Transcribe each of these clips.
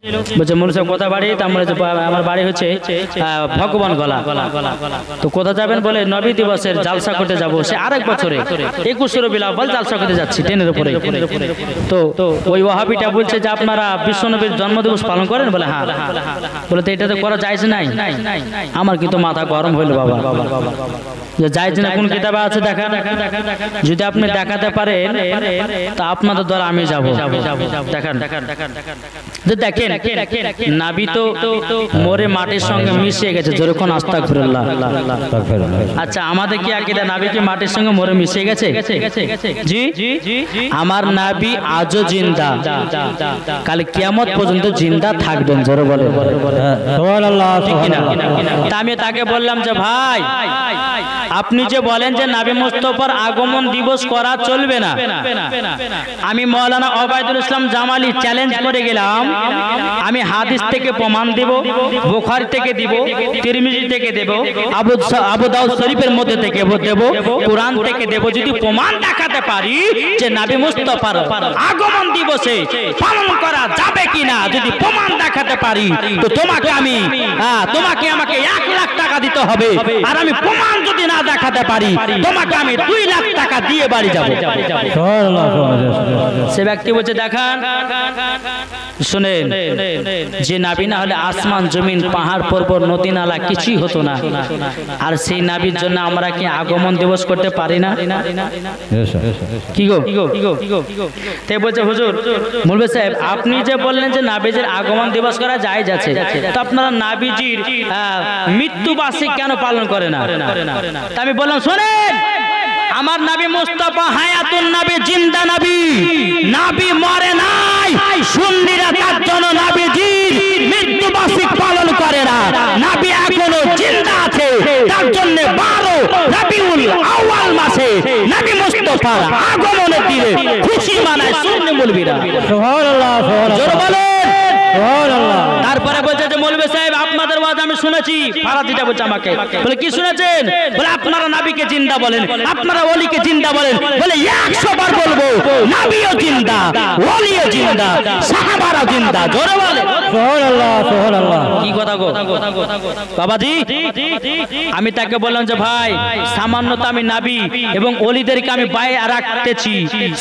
বলছে মূল সাহেব কোথা বাড়ি? তা আমরা আমার বাড়ি হচ্ছে ভগবান গলা। তো কোথা যাবেন? বলে নবী দিবসের জালসা করতে যাবো। সে আরেক বছরে 21 রবিউল আউয়াল জালসা করতে যাচ্ছি ট্রেনের উপরে। তো ওই ওয়াহাবিটা বলছে যে আপনারা বিশ্বনবীর জন্মদিবস পালন করেন? বলে হ্যাঁ। বলে তো এটা তো করা যাইছে নাই। আমার কিন্তু মাথা গরম হইল বাবা, যে যাইছে না কোন কিতাবে আছে দেখান। যদি আপনি দেখাতে পারেন তা আপনাদের দ্বারা আমি যাব। দেখান দেখেন নাবি তো মরে মাটির সঙ্গে মিশে গেছে। যেরকম আস্তাগফিরুল্লাহ। আচ্ছা আমাদের কি আকীদা নাবি কি মাটির সঙ্গে মরে মিশে গেছে? জি, আমার নাবি আজও জিন্দা, কাল কিয়ামত পর্যন্ত জিন্দা থাকবেন। জোরে বলে সুবহানাল্লাহ। তা আমি তাকে বললাম যে ভাই আপনি যে বলেন যে নবী মুস্তাফার আগমন দিবস করা চলবে না, আমি মাওলানা ওবায়দুল ইসলাম জামালি চ্যালেঞ্জ করে গেলাম। আমি হাদিস থেকে প্রমাণ দেব, বুখারী থেকে দেব, তিরমিজি থেকে দেব, আবু দাউদ শরীফের মধ্যে থেকে দেব, কুরআন থেকে দেব। যদি প্রমাণ দেখাতে পারি যে নবী মুস্তাফার আগমন দিবসে পালন করা যাবে কিনা, যদি প্রমাণ দেখাতে পারি তো তোমাকে আমাকে 1 লাখ টাকা দিতে হবে। আর আমি প্রমাণ যদি না দেখাতে পারি তোমাকে আমি 2 লাখ টাকা দিয়ে বাড়ি যাব। সে ব্যক্তি বলছে দেখান। শুনেন, যে নবী না হলে আসমান জমিন পাহাড় পর্বত নদী নালা কিছুই হতো না। আর সেই নবীর জন্য আমরা কি আগমন দিবস করতে পারি না? কি গো? তাই বলছে হুজুর মৌলভী সাহেব আপনি যে বললেন যে নবীজির আগমন দিবস করা জায়েজ আছে, তো আপনারা নবীজির মৃত্যু বার্ষিক কেন পালন করে না? তা আমি বললাম শোনেন, আমার নবী মুস্তাফা হায়াতুন নবী, জিন্দা নবী, নবী মরে নাই। সুন্নিরা তার জন্য নবীজির মৃত্যু বার্ষিক পালন করে না। নবী এখনো জিন্দা আছে, তার জন্য 12 রবিউল আউয়াল মাসে নবী মুস্তাফার আগমনের দিনে খুশি মানায় সুন্নি মুলবিরা। সুবহানাল্লাহ, জোরে বলেন সুবহানাল্লাহ। তারপরে বলছে যে মৌলভী সাহেব আপনাদের ওয়াজ আমি শুনেছি। ফারাদিটা বলছে আমাকে, বলে কি শুনেছেন? বলে আপনারা নবীকে জিন্দা বলেন, আপনারা ওলিকে জিন্দা বলেন। বলে 100 বার বলবো, নবীও জিন্দা, ওলিও জিন্দা, সাহাবারা জিন্দা। জোরে বলে সুবহানাল্লাহ সুবহানাল্লাহ। কি কথা গো বাবাজি? আমি তাকে বললাম যে ভাই সামান্য তো আমি নবী এবং ওলিদেরকে আমি বায়আ রাখতেছি।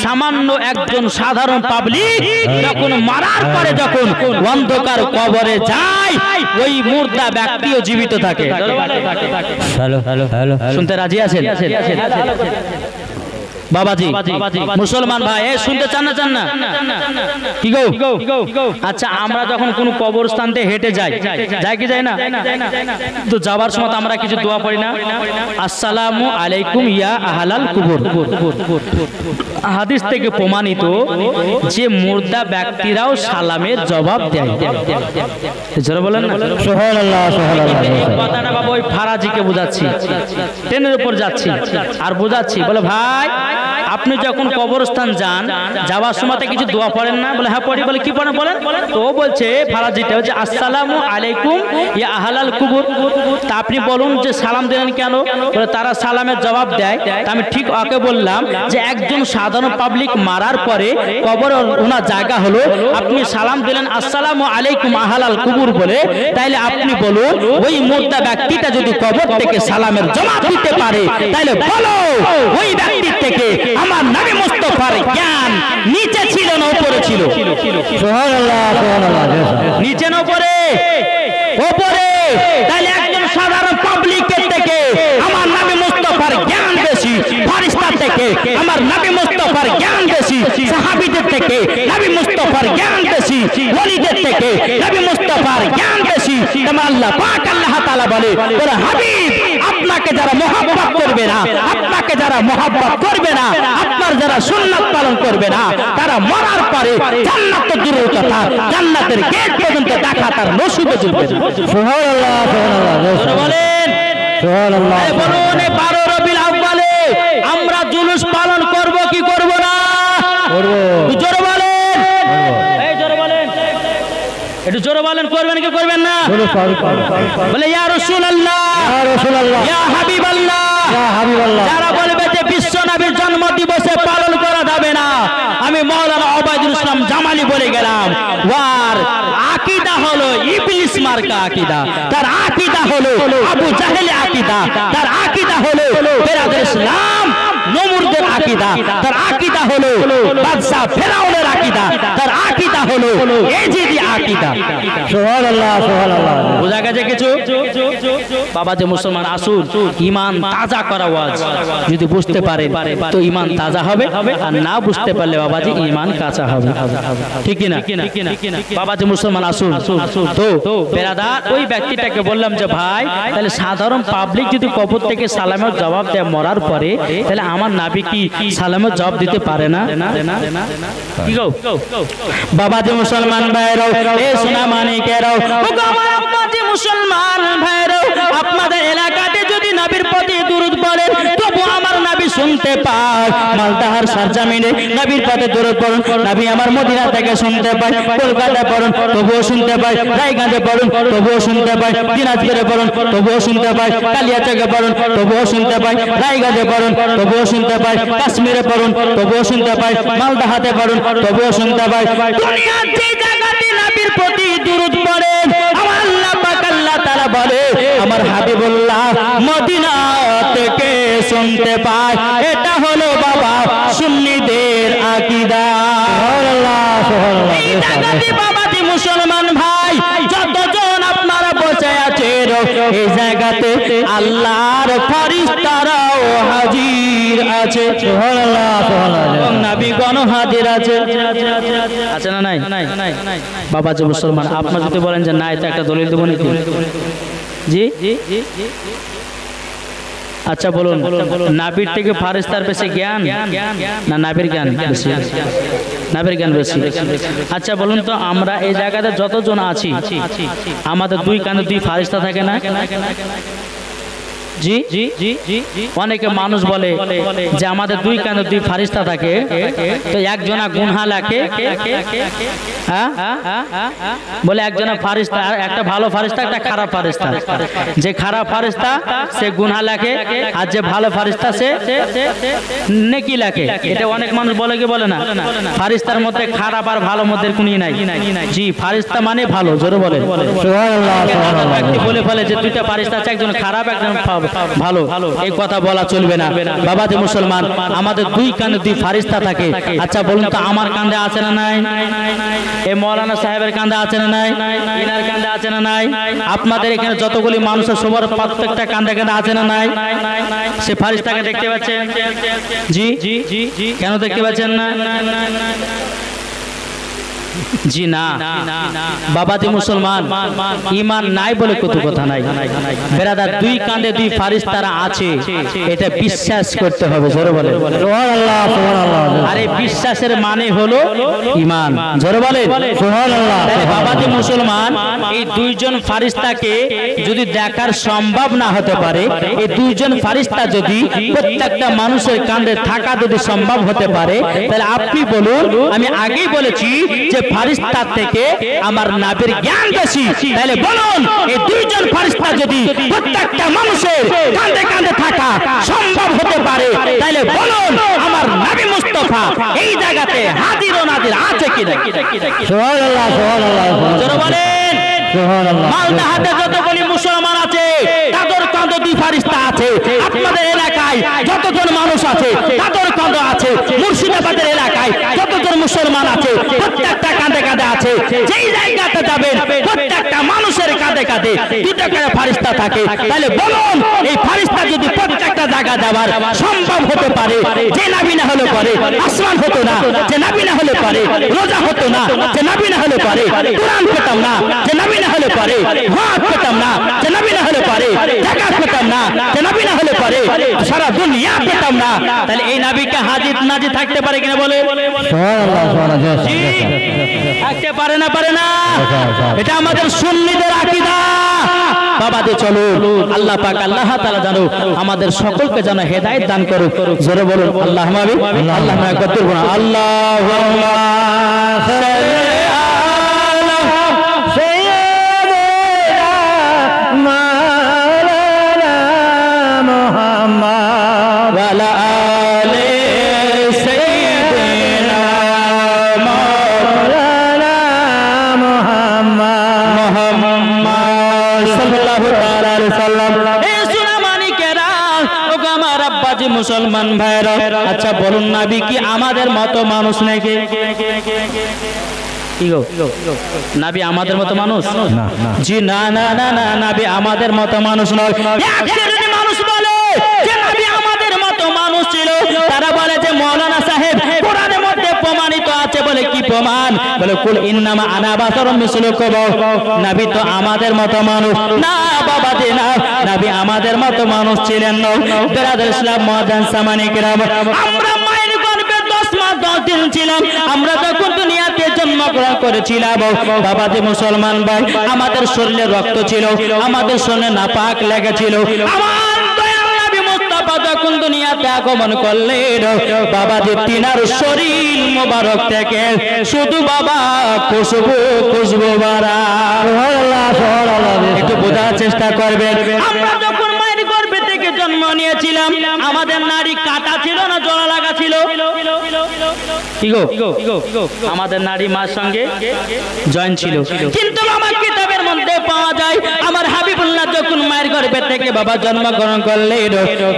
সামান্য একজন সাধারণ পাবলিক যখন মারার পরে যখন অন্ধকার কবরে যায়, ওই মুর্দা ব্যক্তিও জীবিত থাকে। শুনতে রাজি আছেন বাবাজি? মুসলমান ভাই শুনতে চান না? কি গো? আচ্ছা আমরা যখন কোন কবরস্থান থেকে হেঁটে যাই কি যাই না? তো যাবার সময় আমরা কিছু দোয়া পড়ি না? আসসালামু আলাইকুম ইয়া আহলাল কুবুর। হাদিস থেকে প্রমাণিত যে মুর্দা ব্যক্তিরাও সালামের জবাব দেয়। জোরে বলেন না সুবহানাল্লাহ সুবহানাল্লাহ। কথাটা বাবা ওই ফারাজিকে বোঝাচ্ছি, ট্রেনের উপর যাচ্ছি আর বোঝাচ্ছি। বলে ভাই আপনি যখন কবরস্থান যান, যাওয়ার সময় কিছু দোয়া পড়েন না? বলে হ্যাঁ পড়ি। বলে কি পড়েন বলেন? তো ও বলছে ফারাজিটা হচ্ছে আসসালামু আলাইকুম ইয়া আহলাল কুবুর। তা আপনি বলুন যে সালাম দিলেন কেন? বলে তারা সালামের জবাব দেয়। তা আমি ঠিক ওকে বললাম যে একজন সাধারণ পাবলিক মারার পরে কবর ওনার জায়গা হলো, আপনি সালাম দিলেন আসসালামু আলাইকুম আহলাল কুবুর বলে, তাইলে আপনি বলুন ওই মুর্দা ব্যক্তিটা যদি কবর থেকে সালামের জবাব দিতে পারে, তাইলে বলো ওই ব্যক্তির থেকে আমার নবী মুস্তাফার জ্ঞান নিচে ছিল না উপরে ছিল? সুবহানাল্লাহ সুবহানাল্লাহ। নিচে না উপরে? উপরে। তাহলে একজন সাধারণ পাবলিকের থেকে আমার নবী মুস্তাফার জ্ঞান বেশি, ফেরেশতা থেকে আমার নবী মুস্তাফার জ্ঞান বেশি, সাহাবীদের থেকে নবী মুস্তাফার জ্ঞান বেশি, ওলিদের থেকে নবী মুস্তাফার জ্ঞান বেশি। তোমার আল্লাহ পাক আল্লাহ তাআলা বলে হাবিব আপনাকে যারা মহব্বত করবে না, আপনাকে যারা মহব্বত করবে না, আপনার যারা সুন্নাত পালন করবে না, তারা মরার পরে জান্নাত তো দূরের কথা, জান্নাতের গেট পর্যন্ত দেখা তার নসিবে জুটবে। সুবহানাল্লাহ সুবহানাল্লাহ। বলেন সুবহানাল্লাহ। বলুন 12 রবিউল আউয়ালে আমরা জুলুস পালন করব কি করব না? করব। জোরে বলেন, এই জোরে বলেন, একটু জোরে বলেন করবেন কি করবেন না? বলে ইয়া রাসূলুল্লাহ, ইয়া রাসূলুল্লাহ, ইয়া হাবিবাল্লাহ, ইয়া হাবিবাল্লাহ। যারা বলবে যে বিশ্ব নবীর জন্ম দিবসে পালন করা যাবে না, আমি মাওলানা ওবায়দুল ইসলাম জামালি বলে গেলাম। ওয়ার আকিদা হলো ইবলিস মার্কা আকীদা, তার আকীদা হলো আবু জাহেল আকীদা, তার আকীদা হলো বেরাদের ইসলাম নমরুদের আকীদা, তার আকীদা হলো বাদশা ফেরাউনের আকীদা, তার আকীদা হলো এজিদি আকীদা। সুবহানাল্লাহ সুবহানাল্লাহ। বুঝা গেছে কিছু? বাবা যে মুসলমান আসুন, ঈমান তাজা করা ওয়াজ, যদি বুঝতে পারেন তো ঈমান তাজা হবে, আর না বুঝতে পারলে বাবাজি ঈমান কাঁচা হবে। ঠিক কি না? বাবা যে মুসলমান আসুন, তো বেরাদার ওই ব্যক্তিটাকে বললাম যে ভাই তাহলে সাধারণ পাবলিক যদি কবর থেকে সালামের জবাব দেয় মরার পরে, তাহলে আমার নবী কি সালামের জবাব দিতে পারে না? কি গো বাবা যে মুসলমান ভাইরাও, এ সোনা মানিকেরাও, আমার আব্বাজি মুসলমান ভাইরাও, আপনাদের এলাকাতে যদি নবীর প্রতি দুরূদ পড়েন তবু আমার নবী শুনতে পায়। মালদাহার সরজমিনে নবীর প্রতি দুরূদ পড়ুন, নবী আমার মদিনা থেকে শুনতে পায়। কলকাতা পড়ুন তবুও শুনতে পায়, রায়গঞ্জে পড়ুন তবুও শুনতে পায়, দিনাজপুরে পড়ুন তবুও শুনতে পায়, কালিয়াচকে পড়ুন তবুও শুনতে পায়, রায়গঞ্জে পড়ুন তবুও শুনতে পায়, কাশ্মীরে পড়ুন তবুও শুনতে পায়, মালদাহাতে পড়ুন তবুও শুনতে পায়। দুনিয়ার যে জায়গাতে নবীর প্রতি দুরূদ পড়েন আমার আল্লাহ পাক আল্লাহ তাআলা বলে আমার হাবিবুল্লাহ মদিনা থেকে শুনতে পায়। এটা হলো বাবা সুন্নিদের আকীদা। সুবহানাল্লাহ সুবহানাল্লাহ। এই জায়গাতে বাবাজি মুসলমান ভাই যতজন আপনারা বসে আছেন এই জায়গাতে আল্লাহর ফেরেশতারাও হাজির আছে। সুবহানাল্লাহ সুবহানাল্লাহ। নবীগণ হাজির আছে, আছে না নাই? বাবাজি মুসলমান আপনারা যদি বলেন যে না এটা একটা দলিল দেব নাকি? জি আচ্ছা বলুন, নাবির থেকে ফারেস্তার বেশি জ্ঞান না নাবির জ্ঞান বেশি? নাবির জ্ঞান বেশি। আচ্ছা বলুন তো আমরা এই জায়গাতে যতজন আছি আমাদের দুই কানে দুই ফারেস্তা থাকে না? জি জি জি জি। অনেকে মানুষ বলে যে আমাদের দুই কানে দুই ফারিস্তা থাকে, তো একজনা গুনহা লেখে, হ্যাঁ বলে একজনা ফারিস্তা, একটা ভালো ফারিস্তা একটা খারাপ ফারিস্তা। যে খারাপ ফারিস্তা সে গুনহা লেখে, আর যে ভালো ফারিস্তা সে নেকি লেখে। এটা অনেক মানুষ বলে কি বলে না? ফারিস্তার মধ্যে খারাপ আর ভালো মধ্যে কোনই নাই। জি ফারিস্তা মানে ভালো, জোরে বলে সুবহানাল্লাহ সুবহানাল্লাহ। ব্যক্তি বলে ফেলে যে দুইটা ফারিস্তা আছে, একজন খারাপ একজন ভালো, এই কথা বলা চলবে না। বাবাজি মুসলমান আমাদের দুই কানে দুই ফারিস্তা থাকে। আচ্ছা বলুন তো আমার কাঁধে আছে না নাই? এই মৌলানা সাহেবের কাঁধে আছে না নাই? ইনার কাঁধে আছে না নাই? আপনাদের এখানে যতগুলি মানুষের সবার প্রত্যেকটা কাঁধে কাঁধে আছে না নাই? সে ফারিস্তাকে দেখতে পাচ্ছেন? জি জি জি। কেন দেখতে পাচ্ছেন না? জি না বাবাজি মুসলমান ঈমান নাই বলে কত কথা নাই। বেরাদার দুই কাঁধে দুই ফারিস্তারা আছে, এটা বিশ্বাস করতে হবে, জোরে বলে সুবহানাল্লাহ সুবহানাল্লাহ। আরে বিশ্বাসের মানে হলো ঈমান, জোরে বলে সুবহানাল্লাহ। বাবাজি মুসলমান এই দুইজন ফারিস্তাকে যদি দেখার সম্ভব না হতে পারে, এই দুইজন ফারিস্তা যদি প্রত্যেকটা মানুষের কাঁধে থাকা যদি সম্ভব হতে পারে, তাহলে আপনি বলুন, আমি আগেই বলেছি যে ফারিস্তা থেকে আমার নবীর জ্ঞান বেশি, তাহলে বলুন এই দুইজন ফারিস্তা যদি প্রত্যেকটা মানুষের কাঁধে কাঁধে থাকা সম্ভব হতে পারে, তাহলে বলুন আমার নবী মুস্তাফা এই জায়গাতে হাজির ও নাজির আছে কিনা? সুবহানাল্লাহ সুবহানাল্লাহ। জোরে বলেন সুবহানাল্লাহ। মালদাহাতে যতগুলি মুসলমান আছে তাদের কাঁধে দুই ফারিস্তা আছে। আপনাদের এলাকায় যতজন মানুষ আছে তাদের কাঁধে আছে। মুর্শিদাবাদের এলাকায় যতজন মুসলমান আছে প্রত্যেকটা কাঁধে কাঁধে আছে। যেই জায়গাতে যাবেন প্রত্যেকটা মানুষের কাঁধে কাঁধে দুটো করে ফারিস্তা থাকে। তাহলে বলুন এই ফারিস্তা যদি প্রত্যেকটা জায়গা যাবার সম্ভব হতে পারে, যে নবী না হলে পারে আসমান হতো না, যে নবী না হলে পারে রোজা হতো না, যে নবী না হলে পারে কোরআন পেতাম না, যে নবী না হলে পারে হজ পেতাম না, যে নবী না হলে পারে যাকাত পেতাম না, যে নবী না হলে পারে সারা দুনিয়া পেতাম না, তাহলে এই নবীকে হাজির নাজির থাকতে পারে কিনা? বলে সুবহানাল্লাহ সুবহানাল্লাহ। জি থাকতে পারে না? পারে না। এটা আমাদের সুন্নিদের আকীদা। বাবাদের চলো আল্লাহ পাক আল্লাহ তাআলা জানো আমাদের সকলকে যেন হেদায়েত দান করুক। জোরে বলুন আল্লাহুম্মা আমিন। আল্লাহুম্মা একবার বলুন আল্লাহুম্মা সাল্লি আলা সাইয়্যিদিনা মাওলানা মুহাম্মদ ওয়া আলা আলি সাইয়্যিদিনা মাওলানা মুহাম্মদ সাল্লাল্লাহু তাআলা আলাইহি সাল্লাম। এই সোনা মানিকেরা, ওগো আমার আব্বাজি মুসলমান ভাইরা, আচ্ছা বলুন নবী কি আমাদের মতো মানুষ নাকি? কি গো, নবী আমাদের মতো মানুষ? জি না না না না, নবী আমাদের মতো মানুষ নয়। এক মানুষ বলে যে নবী আমাদের মতো মানুষ ছিল, তারা বলে যে মাওলানা সাহেব কোরআনের মধ্যে প্রমাণিত আছে। বলে কি প্রমাণ? বলে কুল ইন্নামা আনা বাশারুম মিসলুকুম, নবী তো আমাদের মতো মানুষ না বাবা জি না, নবী আমাদের মতো মানুষ ছিলেন না। বিরাদর ইসলাম মুআজ্জান সামানি কিরাম, আমরা মায়ের গর্ভে 10 মাস 10 দিন ছিলাম। আমরা যখন দুনিয়াতে জন্মগ্রহণ করেছিলাম বাবা জি মুসলমান ভাই, আমাদের শরীরে রক্ত ছিল, আমাদের শরীরে নাপাক লেগেছিল। আমার দয়াল নবী মুস্তাফা যখন দুনিয়াতে আগমন করলেন বাবাজি, তিনার শরীর মোবারক থেকে শুধু বাবা খুশবু বারা। একটু বোঝার চেষ্টা করবেন, আমরা যখন মায়ের গর্ভে থেকে জন্ম নিয়েছিলাম আমাদের নারী কাটা ছিল না জোড়া লাগা ছিল? কি গো, আমাদের নারী মার সঙ্গে জয়েন ছিল। কিন্তু আমার কিতাবের মধ্যে পাওয়া যায় আমার হাবিবুল্লাহ যখন মায়ের গর্ভে থেকে বাবা জন্মগ্রহণ করলেন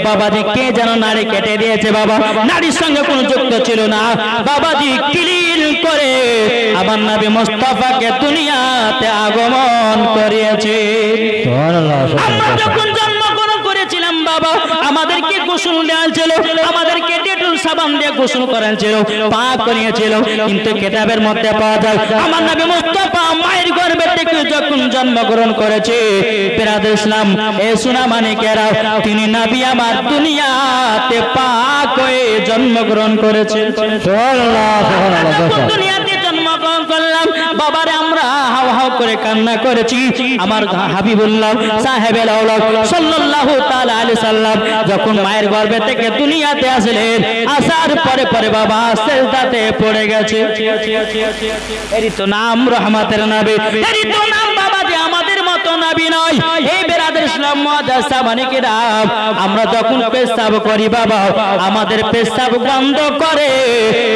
বাবাজি কে যেন নারী কেটে দিয়েছে। বাবা নারীর সঙ্গে কোনো যুক্ত ছিল না। বাবাজি ক্লিন করে আমার নবী মুস্তাফাকে দুনিয়াতে আগমন করিয়েছে। আমরা যখন জন্মগ্রহণ করেছিলাম বাবা আমাদেরকে গোসল দেওয়া ছিল, আমাদেরকে ডেটল সাবান দিয়ে গোসল করান ছিল, পাক করিয়েছিল। কিন্তু কিতাবের মধ্যে পাওয়া যায় আমার নবী মুস্তাফা মায়ের গর্ভে থেকে যখন জন্মগ্রহণ করেছে বিরাদর ইসলাম এ সোনা মানিকেরা, তিনি নবী আমার দুনিয়াতে পাক হয়ে জন্মগ্রহণ করেছে। দুনিয়াতে জন্মগ্রহণ করলাম বাবারে, আমরা হাও হাও করে কান্না করেছি। আমার হাবিবুল্লাহ সাহেবের আওলাদ সাল্লাল্লাহু তাআলা আলাইহি সাল্লাম যখন মায়ের গর্ভে থেকে দুনিয়াতে আসলেন, আসার পরে পরে বাবা সিজদাতে পড়ে গেছে। এরই তো নাম রহমতের নবী, এরই তো নাম বাবা যে আমাদের মতো নবী নয়। এই বিরাদর ইসলাম মুআজ্জাজ সামানি কিরাম, আমরা যখন পেশাব করি বাবা আমাদের পেশাব বন্ধ করে,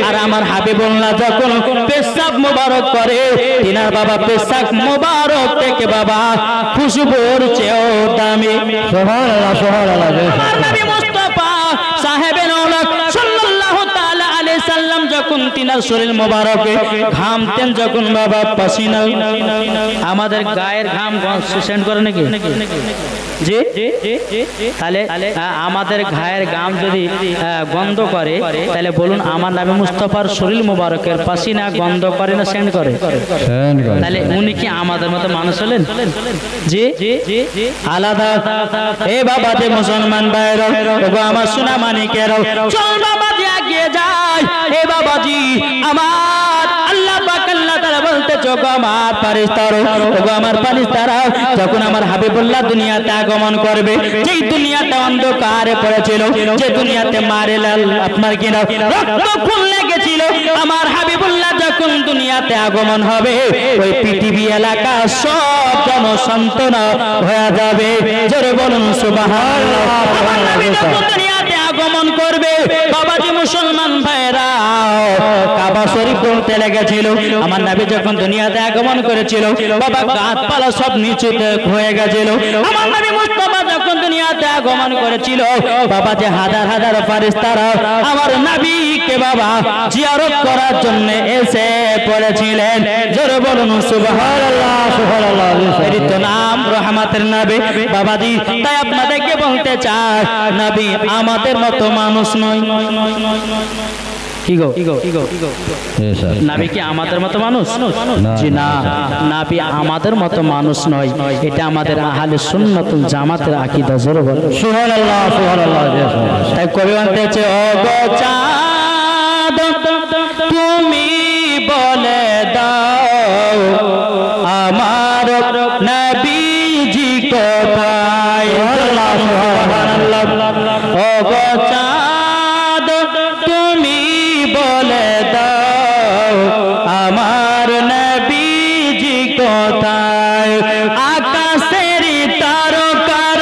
আর আমার হাবিবুল্লাহ যখন পেশাব মোবারক করে তিনার বাবা পেশাব মোবারক থেকে বাবা খুশবুর চেয়েও দামি। সুবহানাল্লাহ সুবহানাল্লাহ। আমার নবী মুস্তাফা সাহেবের আওলাদ সাল্লাল্লাহু তাআলা আলাইহি সাল্লাম যখন তিনার শরীর মোবারকে ঘামতেন যখন বাবা পাসিনা, আমাদের গায়ের ঘাম সেন্ড করে নাকি? জি, তাহলে আমাদের গায়ের ঘাম যদি গন্ধ করে তাহলে বলুন আমার নবী মুস্তাফার শরীর মোবারকের পাসিনা গন্ধ করে না সেন্ড করে? তাহলে উনি কি আমাদের মতো মানুষ হলেন? জি আলাদা। এ বাবা যে মুসলমান ভাইরা, ওগো আমার সোনা মানিকেরা, চল বাবাজি এগিয়ে যায়। এ বাবাজি আমার আল্লাহ পাক আল্লাহ তাআলা বলতে চোখো আমার ফেরেশতারা, ওগো আমার ফেরেশতারা যখন আমার হাবিবুল্লাহ দুনিয়াতে আগমন করবে, যেই দুনিয়াটা অন্ধকারে পড়েছিল, যে দুনিয়াতে মারে লাল আপনার কিনা রক্ত খুন লেগেছিল, আমার হাবিবুল্লাহ যখন দুনিয়াতে আগমন হবে ওই পৃথিবী এলাকা সব জনসান্তনা হয়ে যাবে। জোরে বলুন সুবহানাল্লাহ। আমার নবী যখন দুনিয়াতে আগমন করবে বাবাজি মুসলমান ভাইরা কাবা শরীফ বলতে লেগেছিল। আমার নবী যখন দুনিয়াতে আগমন করেছিল বাবা গাছপালা সব নিচুতে হয়ে গেছিল। আমার নবী মুস্তাফা যখন দুনিয়াতে আগমন করেছিল বাবা যে হাজার হাজার ফেরেশতারা আমার নবীকে বাবা জিয়ারত করার জন্য এসে পড়েছিলেন। জোরে বলুন সুবহানাল্লাহ সুবহানাল্লাহ। এর তো নাম রহমতের নবী বাবাজি। তাই আপনাদেরকে বলতে চাই নবী আমাদের মতো মানুষ নয়। কি গো, নবী কি আমাদের মতো মানুষ? জি না, নবী আমাদের মতো মানুষ নয়। এটা আমাদের আহলে সুন্নাত ওয়াল জামাতের আকীদা। জোরে বলুন সুবহানাল্লাহ সুবহানাল্লাহ। তাই কবি বলতেছে ও গো চাঁদ তুমি বলে দাও আমার নবীজি কোথায়। সুবহানাল্লাহ। ও গো চাঁদ তুমি বলে দাও আমার নবীজি কোথায়। আকাশের তারকার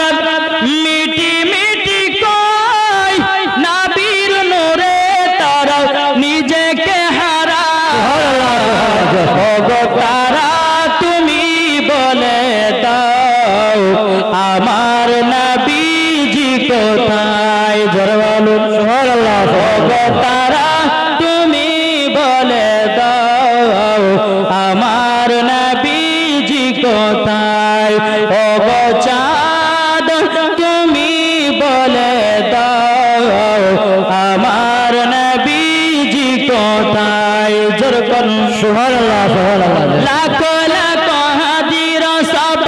মিটি মিটি কই নবীর নূরে তারা নিজেকে হারায়। ও গো তারা তুমি বলে দাও কোথায় ও গো চাঁদ তুমি বলে দাও আমার নবীজি কোথায় জোর করুন সুবহানাল্লাহ সুবহানাল্লাহ লাখো লাখো হাজির সব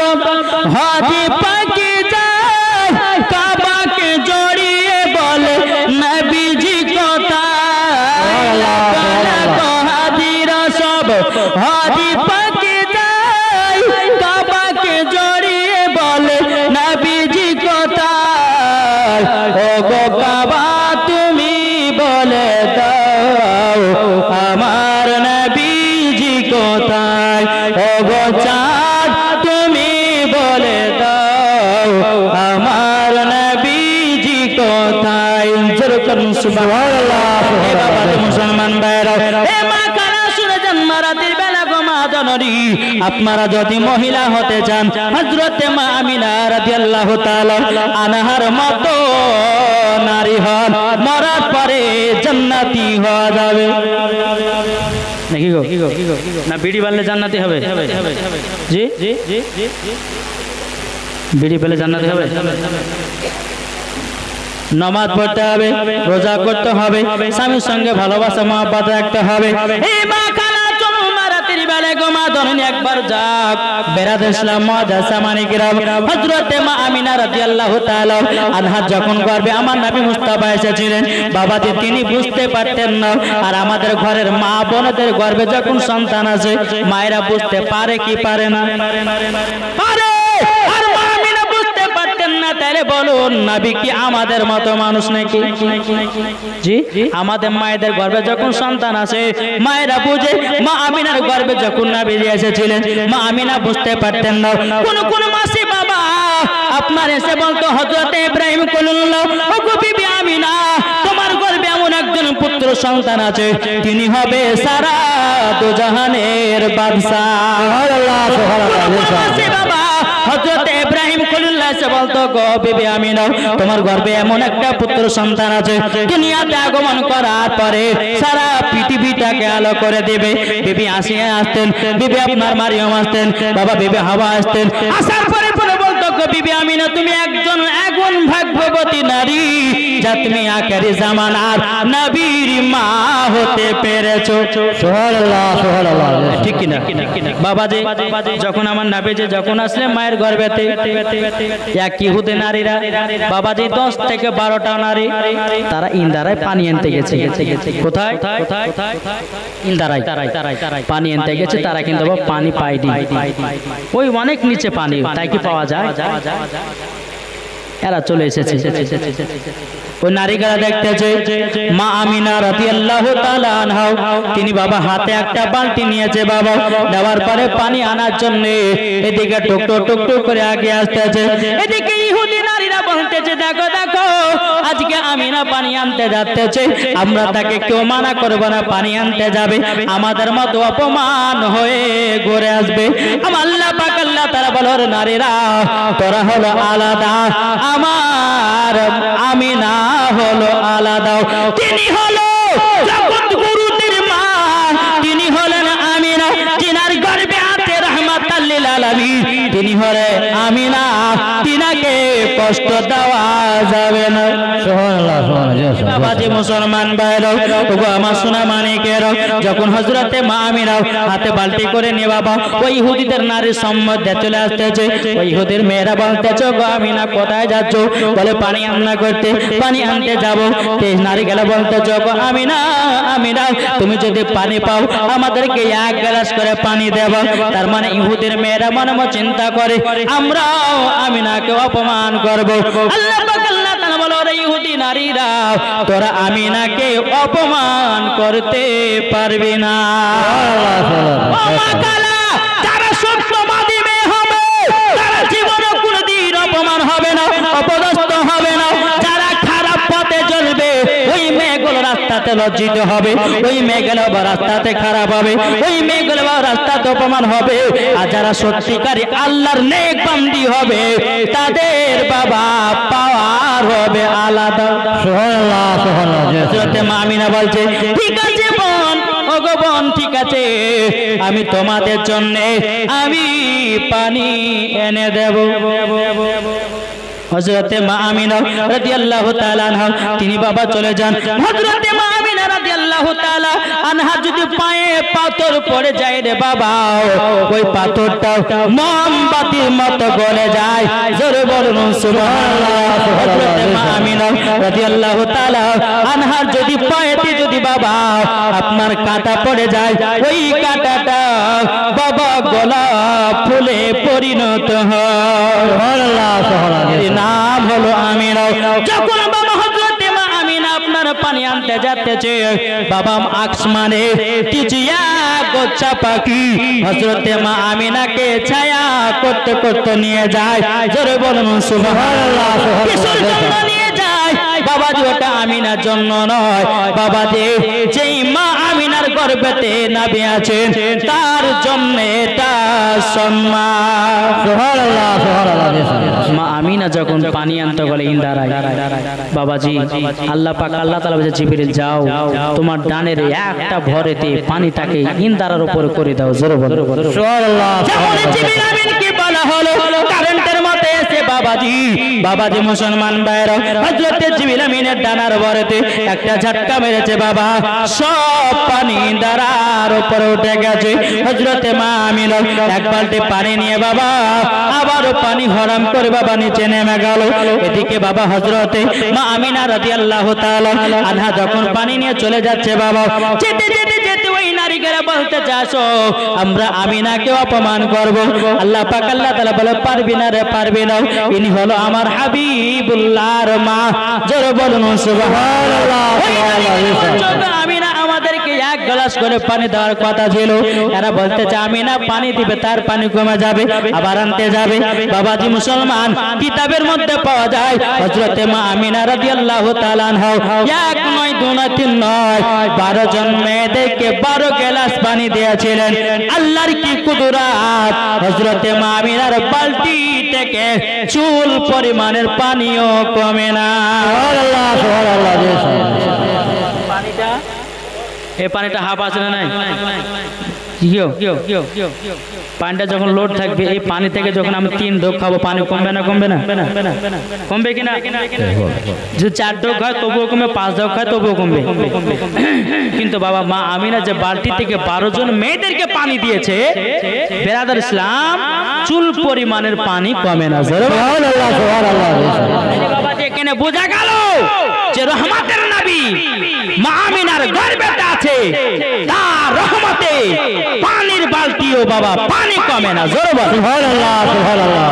হাজি পাকে যায় কাবাকে জড়িয়ে বলে নবীজি কোথায় লাখো লাখো হাজির সব হাজি পাকে যায় কাবাকে জড়িয়ে বলে নবীজি কোথায় ও গো কাবা তুমি বলে দাও আমার নবীজি কোথায় ও গো চাঁদ তুমি বলে দাও আমার নবীজি কোথায় জোর করুন সুবহানাল্লাহ এ বাবা মুসলমান ভাইরা এ মা কানা শুনে যান রাতের বেলা গো মা জননী আপনারা যদি মহিলা হতে চান হযরতে মা আমিনা রাদিয়াল্লাহু তাআলা আনহার মতো নারী হন মরার পরে জান্নাতি হওয়া যাবে নাকি গো না বিড়ি বানলে জান্নাতি হবে জি জি জি বিড়ি পেলে জান্নাতি হবে নামাজ পড়তে হবে রোজা করতে হবে স্বামীর সঙ্গে ভালোবাসা মহব্বত রাখতে হবে এই মা খালা চলো রাতের বেলায় গো মা ধরুন একবার যাক বেরাতে ইসলাম মাদ্রাসা মানিকেরাম হযরতে মা আমিনা রাদিয়াল্লাহু তাআলা আনহা যখন গর্ভে আমার নবী মুস্তাফা এসেছিলেন বাবাজি তিনি বুঝতে পারতেন না আর আমাদের ঘরের মা বোনদের গর্ভে যখন সন্তান আসে মায়েরা বুঝতে পারে কি পারে না পারে আর মা আমিনা বুঝতে পারতেন না তাহলে বলুন নবী কি আমাদের মতো মানুষ নাকি জি আমাদের মায়েদের গর্ভে যখন সন্তান আসে মায়েরা বুঝে মা আমিনার গর্ভে যখন নবী এসেছিলেন মা আমিনা বুঝতে পারতেন না কোন কোন মাসে বাবা আপনার এসে বলতো হযরতে ইব্রাহিম কলিলুল্লাহ ও গো বিবি আমিনা তোমার গর্ভে এমন একজন পুত্র সন্তান আছে তিনি হবে সারা দুজাহানের বাদশা সুবহানাল্লাহ সুবহানাল্লাহ বাবা হযরতে ইব্রাহিম কলিলুল্লাহ এসে বলতো গো বিবি আমিনা তোমার গর্ভে এমন একটা পুত্র সন্তান আছে দুনিয়াতে আগমন করার পরে সারা পৃথিবীটাকে আলো করে দেবে বিবি আসিয়া আসতেন বিবি আপনার মারিয়াম আসতেন বাবা বিবি হাওয়া আসতেন আসার পরে পরে বলতো গো বিবি আমিনা তুমি একজন আগুন ভাগ্যবতী নারী যা তুমি আখেরি জামানার নবীর মা হতে পেরেছো সুবহানাল্লাহ সুবহানাল্লাহ ঠিক কি না বাবাজি যখন আমার নবীজি যখন আসলেন মায়ের গর্ভেতে এক ইহুদি নারীরা বাবাজি 10 থেকে 12টা নারী তারা ইন্দারায় পানি আনতে গেছে কোথায় ইন্দারায় পানি আনতে গেছে তারা কিন্তু পানি পায়নি ওই অনেক নিচে পানি তাই কি পাওয়া যায় এরা চলে এসেছে ওই নারীরা দেখতেছে মা আমিনা রাদিয়াল্লাহু তাআলা আনহা তিনি বাবা হাতে একটা বালতি নিয়েছে বাবা নেওয়ার পরে পানি আনার জন্য এদিকে টুকটুক টুকটুক করে আগে আসতেছে এদিকে ইহুদি নারীরা বলতেছে দেখো দেখো আজকে আমিনা পানি আনতে যাচ্ছে আমরা তাকে কেউ মানা করব না পানি আনতে যাবে আমাদের মতো অপমান হয়ে ঘুরে আসবে আমার আল্লাহ পাক আল্লাহ তাআলা বলেন নারীরা তোরা হলো আলাদা আমার আমিনা হলো আলাদা তিনি হলো জগৎ গুরুদের মা তিনি হলেন আমিনা যিনার গর্ভে আছে রাহমাতাল লিল আলামিন তিনি হলেন আমিনা তিনাকে কষ্ট দেওয়া যাবে না সুবহানাল্লাহ সুবহানাল্লাহ বাবাজি মুসলমান ভাইরা ওগো আমার সোনা মানিকেরা যখন হযরতে মা আমিনা হাতে বালতি করে নিয়ে বাবা ওই ইহুদিদের নারীর সম্মুখে চলে আসতেছে ওই ইহুদির মেয়েরা বলতেছে গো আমিনা কোথায় যাচ্ছ বলে পানি আননা করতে পানি আনতে যাব এই নারী গেল বলতেছে গো আমিনা আমিনা তুমি যদি পানি পাও আমাদেরকে এক গ্লাস করে পানি দেব তার মানে ইহুদির মেয়েরা মনে মনে চিন্তা করে আমরাও আমিনাকে অপমান করব আল্লাহ পাক আল্লাহ তাআলা বলে ওরে ইহুদি নারীরা তোরা আমিনাকে অপমান করতে পারবি না ও মা কালা যারা সত্যবাদী মেয়ে হবে তারা জীবনে কোনোদিন অপমান হবে না অপদস্থ হবে না যারা খারাপ পথে চলবে ওই মেয়েগুলো রাস্তাতে লজ্জিত হবে ওই মেয়েগুলো রাস্তাতে খারাপ হবে ওই মেয়েগুলো রাস্তাতে অপমান হবে আর যারা সত্যিকারী আল্লাহর নেক বান্দি হবে তাদের বাবা পাওয়ার হবে আলাদা সুবহানাল্লাহ সুবহানাল্লাহ হযরতে মা আমিনা বলছে ঠিক আছে বোন ওগো বোন ঠিক আছে, আমি তোমাদের জন্য আমি পানি এনে দেব। হযরতে মা আমিনা রাদিয়াল্লাহু তাআলা আনহা তিনি বাবা চলে যান। হযরতে মা আমিনা রাদিয়াল্লাহু তাআলা আনহা যদি পায়ে পাথর পড়ে যায় রে বাবা, ওই পাথরটা মোমবাতির মতো গলে যায়। জোরে বলুন সুবহানাল্লাহ। হযরতে মা আমিনা রাদিয়াল্লাহু তাআলা আনহার যদি পায়েতে যদি বাবা আপনার কাঁটা পড়ে যায়, ওই কাঁটাটা বাবা গোলাপ ফুলে পরিণত হয়। সুবহানাল্লাহ সুবহানাল্লাহ। নাম হলো আমিনা। যখন বাবা হযরতে মা আমিনা আপনার পানি আনতে যাচ্ছে, বাবা আসমানে টিচিয়া গোচ্ছা পাখি হযরতে মা আমিনাকে ছায়া করতে করতে নিয়ে যায়। জোরে বলুন সুবহানাল্লাহ। কিসের জন্য নিয়ে যায় বাবাজি? ওটা আমিনার জন্য নয় বাবাজি, যেই মা আমিনার গর্ভেতে নবী আছেন তার জন্য এটা সম্মান। সুবহানাল্লাহ সুবহানাল্লাহ। মা আমিনা যখন পানি আনতে গেলে ইন্দারায় বাবাজি আল্লাহ পাক আল্লাহ তাআলা বলে জিবরিল যাও তোমার ডানের একটা ভরেতে পানিটাকে ইন্দারার উপরে করে দাও। জোরে বলো সুবহানাল্লাহ। যখন জিবরিল আমিনকে বলা হলো কারেন্টের মতে এসে বাবাজি বাবাজি মুসলমান ভাইরা হযরতে জিবরিল আমিনের ডানার ভরেতে একটা ঝটকা মেরেছে বাবা, সব পানি ইন্দারার উপরে উঠে গেছে। হযরতে মা আমিনা এক বালতি পানি নিয়ে বাবা আবারও পানি হরাম করে বাবা নিচে নেমে গেল। এদিকে বাবা হযরতে মা আমিনা রাদিয়াল্লাহু তাআলা আনহা যখন পানি নিয়ে চলে যাচ্ছে বাবা, যেতে যেতে যেতে ওই নারীরা বলতে চাসো আমরা আমিনাকে অপমান করব। আল্লাহ পাক আল্লাহ তাআলা বলে পারবি না রে পারবি না, ইনি হলো আমার হাবিবুল্লাহর মা। জোরে বলুন সুবহানাল্লাহ। আমিনা আমাদেরকে এক গ্লাস করে পানি দেওয়ার কথা ছিল, এরা বলতে চায় আমিনা পানি দিবে তার পানি কমে যাবে আবার আনতে যাবে। বাবাজি মুসলমান কিতাবের মধ্যে পাওয়া যায় হযরতে মা আমিনা রাদিয়াল্লাহু তাআলা আনহা এক নয় দুই নয় তিন নয় 12 জন মেয়েদেরকে 12 গ্লাস পানি দিয়েছিলেন। আল্লাহর কি কুদরত, হযরতে মা আমিনার বালতি থেকে চুল পরিমাণের পানিও কমে না। সুবহানাল্লাহ সুবহানাল্লাহ। পানিটা এই পানিটা হাফ আছে না নাই? পানিটা যখন লোড থাকবে এই পানি থেকে যখন আমি 3 ঢোক খাবো পানি কমবে না কমবে না কমবে কিনা? যে 4 ঢোক খায় তবুও কমবে, 5 ঢোক খায় তবুও কমবে। কিন্তু বাবা মা আমিনা যে বালতি থেকে 12 জন মেয়েদেরকে পানি দিয়েছে বেরাদার ইসলাম, চুল পরিমাণের পানি কমে না। সুবহানাল্লাহ সুবহানাল্লাহ। বাবা এখানে বোঝা গেল যে রহমতের নবী মা আমিনার গর্ভেতে আছে, তার রহমতে পানির বালতিও বাবা পানি কমে না। জোরে বল সুবহানাল্লাহ সুবহানাল্লাহ।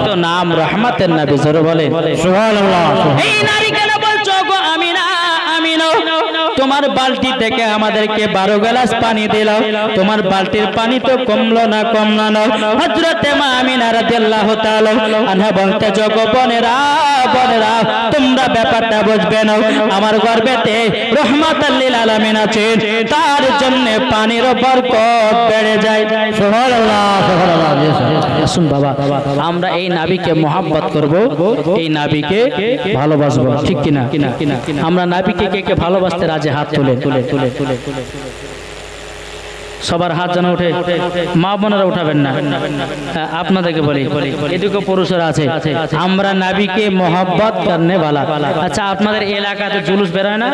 তো নাম রহমতের নবী। জোরে বলে সুবহানাল্লাহ। এই নারীকে বলছো গো আমিনা আমিনা তোমার বালতি থেকে আমাদেরকে 12 গ্লাস পানি দিলাও, তোমার বালতির পানি তো কমলো না কমলো না। হযরতে মা আমিনা রাদিয়াল্লাহু তাআলা আনহা বলতে জগো বোনেরা বোনেরা তোমরা ব্যাপারটা বুঝবে না, আমার গর্ভেতে রহমাতুল লিল আলামিন আছেন, তার জন্য পানির বরকত বেড়ে যায়। সুবহানাল্লাহ সুবহানাল্লাহ। আসুন বাবা আমরা এই নবীকে মহব্বত করব, এই নবীকে ভালোবাসবো, ঠিক কিনা? আমরা নবীকে কে কে ভালোবাসতে রাজি? হাত তুলে তুলে তুলে তুলে তুলে সবার হাত যেন ওঠে, মা বোনেরা উঠাবেন না, আপনাদেরকে বলি এদিকে পুরুষরা আছে, আমরা নবীকে মোহব্বত করনে वाला। আচ্ছা আপনাদের এলাকাতে জুলুস বেরোয় না?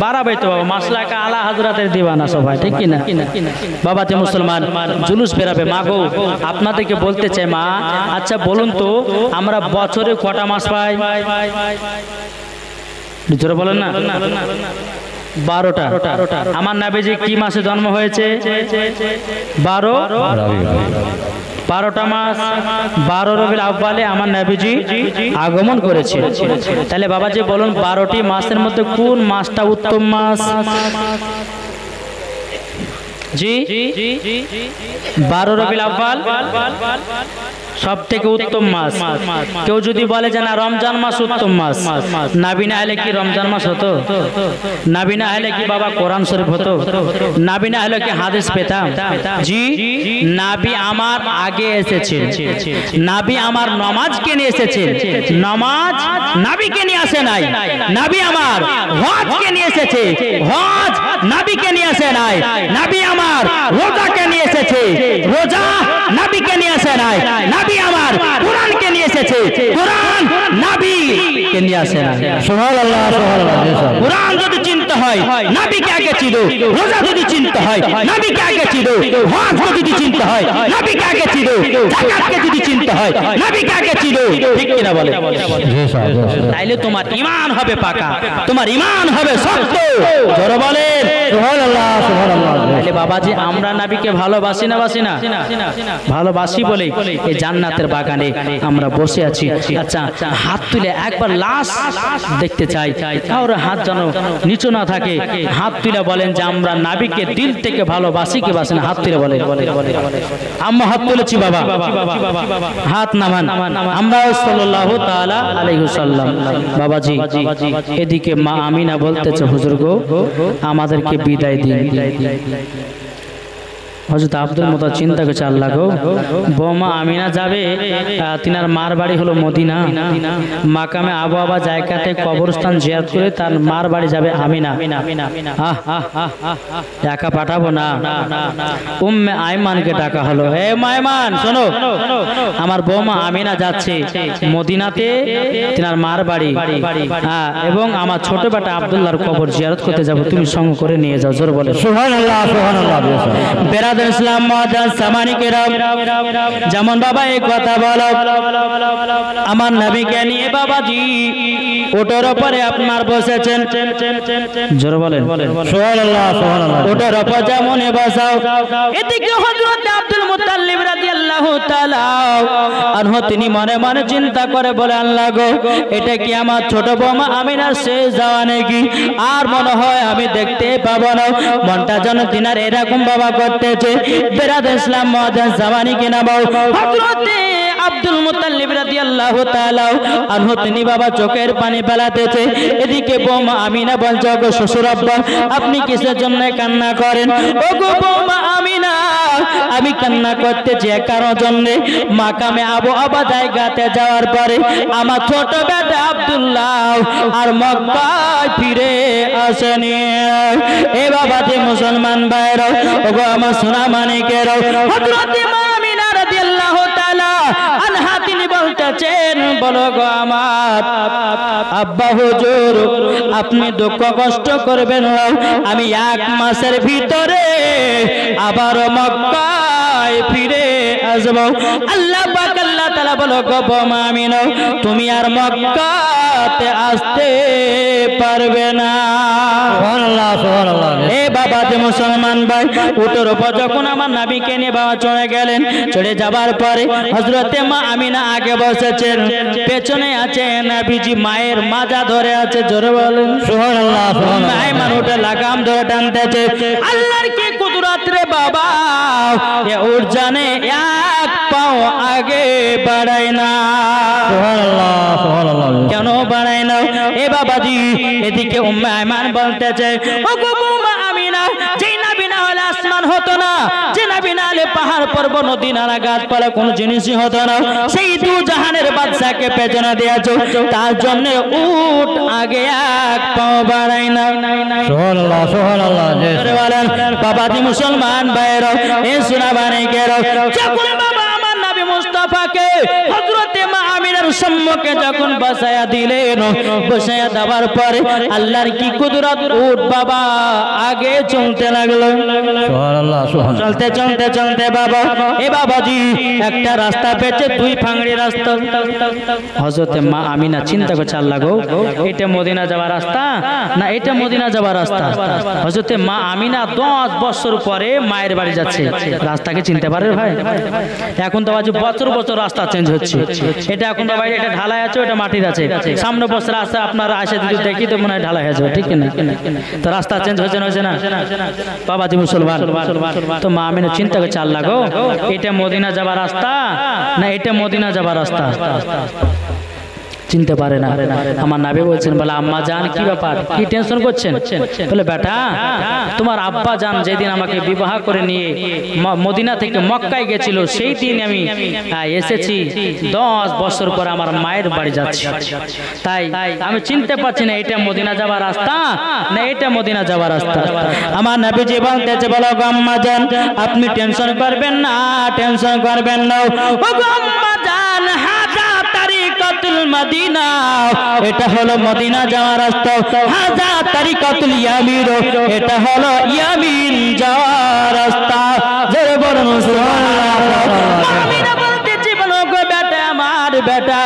বাড়াবে তো বাবা, মাসলাকা আলা হযরতের দিওয়ানা সবাই, ঠিক কি না? বাবা যে মুসলমান জুলুস বেরাবে। মা গো আপনাদেরকে বলতে চাই মা, আচ্ছা বলুন তো আমরা বছরে কটা মাস পাই? জোরে বলেন না। 12টা। আমার নবীজি কি মাসে জন্ম হয়েছে? 12টা মাস। 12 রবিউল আউয়ালে আমার নবীজি আগমন করেছে। তাহলে বাবাজি বলুন 12টি মাসের মধ্যে কোন মাসটা উত্তম মাস? জি 12 রবিউল আউয়াল সব থেকে উত্তম মাস। কেউ যদি বলে যে না রমজান মাস উত্তম মাস, নাবি না হলে কি রমজান মাস হতো? নাবি না হলে কি বাবা কোরআন শরীফ হতো? নাবি না হলে কি হাদিস পেতাম? জি নাবি আমার আগে এসেছে, নাবি আমার নামাজকে নিয়ে এসেছে, নামাজ নাবিকে নিয়ে আসে নাই। নাবি আমার হজকে নিয়ে এসেছে, হজ নাবিকে নিয়ে আসে নাই। নাবি আমার রোজাকে নিয়ে এসেছে, রোজা নাবিকে নিয়ে আসে নাই। নাবি আমার কোরআনকে নিয়ে এসেছে, কোরআন নাবিকে নিয়ে আসে নাই। সুবহানাল্লাহ সুবহানাল্লাহ। কোরআন যদি চিনতে হয় নাবিকে আগে চিনো, রোজা যদি চিনতে হয় নাবিকে আগে চিনো, হজ যদি চিনতে হয় নাবিকে আগে চিনো, যাকাতকে যদি চিনতে হয় নাবিকে আগে চিনো। ঠিক কিনা বলে? তাইলে তোমার ঈমান হবে পাকা, তোমার ঈমান হবে শক্ত। জোরে বলেন সুবহানাল্লাহ সুবহানাল্লাহ। তাইলে বাবাজি আমরা নবীকে ভালোবাসি না বাসি না? ভালোবাসি বলে এই জান্নাতের বাগানে আমরা বসে আছি। আচ্ছা হাত তুলে একবার লাশ দেখতে চাই, কারোর হাত যেন নিচু না থাকে। হাত তুলে বলেন যে আমরা নবীকে দিল থেকে ভালোবাসি কি বাসি না? হাত তুলে বলেন। আমরা হাত তুলেছি বাবা, হাত নামান। আমরা সাল্লাল্লাহু তাআলা আলাইহি ওয়াসাল্লাম। বাবাজি এদিকে মা আমিনা বলতেছে হুজুর গো আমাদেরকে বিদায় দিন। হযরত আব্দুল মুত্তালিব চিন্তা করছে আল্লাহ গো বৌমা আমিনা যাবে, তিনার মার বাড়ি হলো মদিনা, মাকামে আবহাওয়া জায়গাতে কবরস্থান জিয়ারত করে তার মার বাড়ি যাবে আমিনা। একা পাঠাবো না, উম্মে আইমানকে ডাকা হলো। হে আইমান শোনো, আমার বৌমা আমিনা যাচ্ছে মদিনাতে তিনার মার বাড়ি, এবং আমার ছোট বেটা আব্দুল্লাহর কবর জিয়ারত করতে যাব, তুমি সঙ্গ করে নিয়ে যাও। জোর বলে সুবহানাল্লাহ সুবহানাল্লাহ। বেরাদ ইসলাম মুআজ্জাজ সামানি কেরাম, যেমন বাবা এই কথা বলো আমার নবীকে নিয়ে বাবাজি ওটার উপরে আপনার বসেছেন। জোরে বলেন সুবহানাল্লাহ সুবহানাল্লাহ। ওটার উপর যেমন বসাও। এদিকে হযরত আব্দুল মুত্তালিব রাদিয়াল্লাহু তাআলা আনহু তিনি মনে মনে চিন্তা করে বলে আল্লাহ গো এটা কি আমার ছোট বৌমা আমিনার শেষ যাওয়া নাকি? আর মনে হয় আমি দেখতে পাবো না। মনটা যেন তিনার এরকম বাবা করতেছে। বেরাদ ইসলাম মুআজ্জাজ জামানি কিনা বাও হযরত আব্দুল মুত্তালিব রাদিয়াল্লাহু তাআলা আনহু তিনি বাবা চোখের পানি ফেলাতেছে। এদিকে বৌমা আমিনা বলছে গো শ্বশুর আব্বা আপনি কিসের জন্য কান্না করেন? ও গো বৌমা আমিনা আমি কান্না করতেছি কারোর জন্য, মাকামে আবহাওয়া জায়গাতে যাওয়ার পরে আমার ছোট বেটা আব্দুল্লাহ আর মক্কায় ফিরে আসেনি। এ বাবা যে মুসলমান ভাইরা ও গো আমার সোনা মানিকেরা, হযরত আমিনা রাদিয়াল্লাহু তাআলা আনহা তিনি বলতেছেন বলো গো আমার আব্বা হুজুর আপনি দুঃখ কষ্ট করবেন না, আমি 1 মাসের ভিতরে আবার মক্কায় ফিরে আসব। আল্লাহ পাক আল্লাহ তাআলা বলো গো বৌমা আমিনা তুমি আর মক্কাতে আসতে পারবে না। সুবহানাল্লাহ সুবহানাল্লাহ। এ বাবা যে মুসলমান ভাই উটের উপর যখন আমার নবীকে নিয়ে বাবা চলে গেলেন, চলে যাবার পরে হযরতে মা আমিনা আগে বসেছেন, পেছনে আছে নবীজি মায়ের মাজা ধরে আছে। জোরে বলেন সুবহানাল্লাহ সুবহানাল্লাহ। আইমান উঠে লাগাম ধরে টানতেছে। আল্লাহর কি কুদরত রে বাবা, এ উট জানে 1 পাও আগে বাড়ায় না। সুবহানাল্লাহ সুবহানাল্লাহ। কেন বাড়ায় না? এ বাবাজি এদিকে উম্মে আইমান বলতেছে ও গো বৌমা আমিনা যে নবী না হলে আসমান হতো না, যে নবী না হলে পাহাড় পর্বত নদী নালা গাছপালা কোনো জিনিসই হতো না। সেই দু জাহানের বাদশাকে পেছনে দিয়েছো, তার জন্য উট আগে 1 পাও বাড়ায় না। সুবহানাল্লাহ সুবহানাল্লাহ। বলেন বাবাজি মুসলমান ভাইরা এ সোনা বানিকেরা, যখন বাবা আমার নবী মুস্তাফাকে হযরতে মা আমিনার সম্মুখে যখন বসায়া দিলেন, বসায়া দেওয়ার পরে আল্লাহর কি কুদরত, উট বাবা আগে চলতে লাগলো। সুবহানাল্লাহ সুবহানাল্লাহ। চলতে চলতে চলতে বাবা এ বাবাজি একটা রাস্তা পেয়েছে, 2 ফাংড়ি রাস্তা। হযরতে মা আমিনা চিন্তা করছে আল্লাহ গো এটা মদিনা যাওয়ার রাস্তা না এটা মদিনা যাওয়ার রাস্তা। হযরতে মা আমিনা 10 বছর পরে মায়ের বাড়ি যাচ্ছে, রাস্তাকে চিনতে পারে ভাই? এখন তো বাজে বছর বছর রাস্তা চেঞ্জ হচ্ছে, এটা এখন তো ভাই এটা ঢালাই আছে, ওটা মাটির আছে, সামনে বসে রাস্তা আপনারা আসে যদি দেখি তো মনে হয় ঢালাই হয়ে যাবে, ঠিক না? তো রাস্তা চেঞ্জ হয়েছে না বাবাজি মুসলমান। তো মা আমিনা চিন্তা করছে, আল্লাহ গো, এটা মদিনা যাবার রাস্তা না এটা মদিনা যাবার রাস্তা? চিনতে পারে না। আমার নবী বলছেন, বলে আম্মা জান কি ব্যাপার, কি টেনশন করছেন? বলে বেটা, তোমার আব্বা জান যেদিন আমাকে বিবাহ করে নিয়ে মদিনা থেকে মক্কায় গেছিল, সেই দিন আমি এসেছি, 10 বছর পর আমার মায়ের বাড়ি যাচ্ছি, তাই আমি চিনতে পারছি না এটা মদিনা যাওয়ার রাস্তা না এটা মদিনা যাওয়ার রাস্তা। আমার নবীজি বলতেছে, বলো আম্মা জান আপনি টেনশন করবেন না, টেনশন করবেন না, ও আম্মা জান হাজা তারিকাতুল মদিনা, এটা হলো মদিনা যাওয়ার রাস্তা, হাজা তারিকাতুল ইয়ামিন, এটা হলো ইয়ামিন যাওয়ার রাস্তা। জোরে বলুন সুবহানাল্লাহ। আমিনা বলতেছি, বলো গো বেটা, আমার বেটা,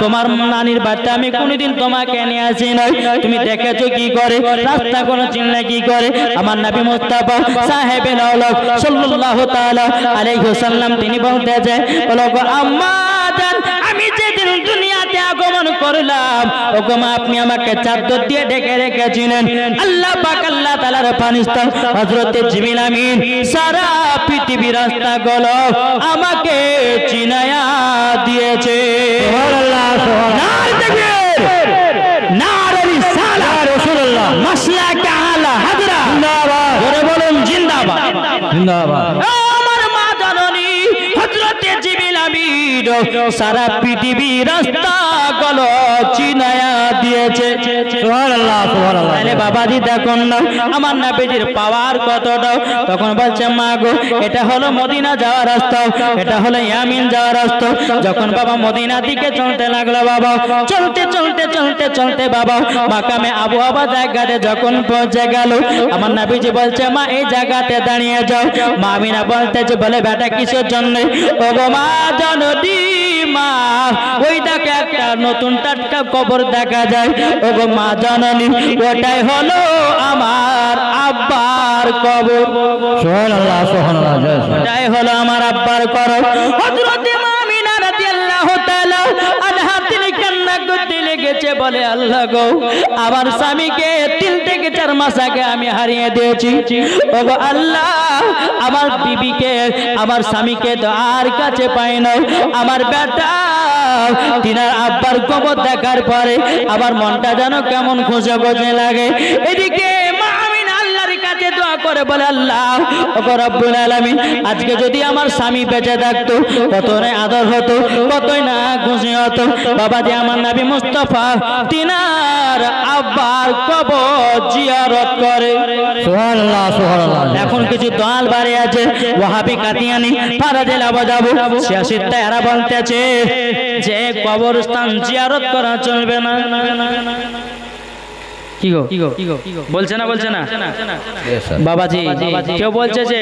তোমার নানির বাড়িতে আমি কোনদিন তোমাকে নিয়ে আসি নাই, তুমি দেখেছো কি করে, রাস্তা কোন চিনলে কি করে? আমার নবী মুস্তাফা সাহেবে নওলাদ সাল্লাল্লাহু তাআলা আলাইহি ওয়াসাল্লাম তিনি বলতেছে, বলো গো আম্মা জান, আমি যেদিন দুনিয়াতে আগমন করলাম, ওগো মা আপনি আমাকে চাদর দিয়ে ঢেকে রেখেছিলেন, আল্লাহ পাক আল্লাহ তাআলার ফেরেশতা হযরত জিবরিল আমিন সারা পৃথিবীর রাস্তাগুলো আমাকে চিনায়া দিয়েছে। সুবহানাল্লাহ, নারে তাকবীর, নারে রিসালাত, রাসূলুল্লাহ মাসলাক আলা হাজরা, জিন্দাবাদ, জোরে বলুন জিন্দাবাদ, জিন্দাবাদ। আমার মা জননী হযরত জিবরিল আমিন সারা পৃথিবীর রাস্তাগুলো চিনায়া দিয়েছে। সুবহানাল্লাহ, সুবহানাল্লাহ। তাহলে বাবাজি দেখুন না আমার নবীজির পাওয়ার কতটা। তখন বলছে, মা গো, এটা হলো মদিনা যাওয়ার রাস্তা, এটা হলো ইয়ামিন যাওয়ার রাস্তা। যখন বাবা মদিনা দিকে চলতে লাগলো, বাবা চলতে চলতে চলতে চলতে বাবা মাকামে আবু হাবা জায়গাতে যখন পৌঁছে গেল, আমার নবীজি বলছে, মা এই জায়গাতে দাঁড়িয়ে যাও। মা আমিনা বলতেছে, বলে বেটা কিসের জন্য? ও গো মা জননী, মা ওই দেখে একটা নতুন টাটকা কবর দেখা যায়, ও গো মা জননী, ওটাই হলো আমার আব্বার কবর। সুবহানাল্লাহ, সুবহানাল্লাহ, জয় শ্রী। ওটাই হলো আমার আব্বার কবর। হযরত মা আমিনা রাদিয়াল্লাহু তাআলা আনহা তিনি কান্না করতে লেগেছে, বলে আল্লাহ গো, আমার স্বামীকে 3 থেকে 4 মাস আগে আমি হারিয়ে দিয়েছি, ও গো আল্লাহ, আমার বিবিকে আমার স্বামীকে তো আর কাছে পাই না। আমার বেটা তিনার আব্বার কবর দেখার পরে আমার মনটা যেন কেমন খুশি খুশি লাগে। এদিকে মা আমিনা আল্লাহর কাছে দোয়া করে, বলে আল্লাহ ও রব্বুল আলামিন, আজকে যদি আমার স্বামী বেঁচে থাকতো কত না আদর হতো, কতই না খুশি হতো। বাবাজি আমার নবী মুস্তাফা তিনার আব্বার কবর জিয়ারত করে। সুবহানাল্লাহ, সুবহানাল্লাহ। এখন কিছু দল বাড়ি আছে ওয়াহাবি কাদিয়ানি ফারাজেল আবাজাবু 86 এরা বলতেছে যে কবরস্থান জিয়ারত করা চলবে না। কি গো বলছে না বাবাজি? কেউ বলছে যে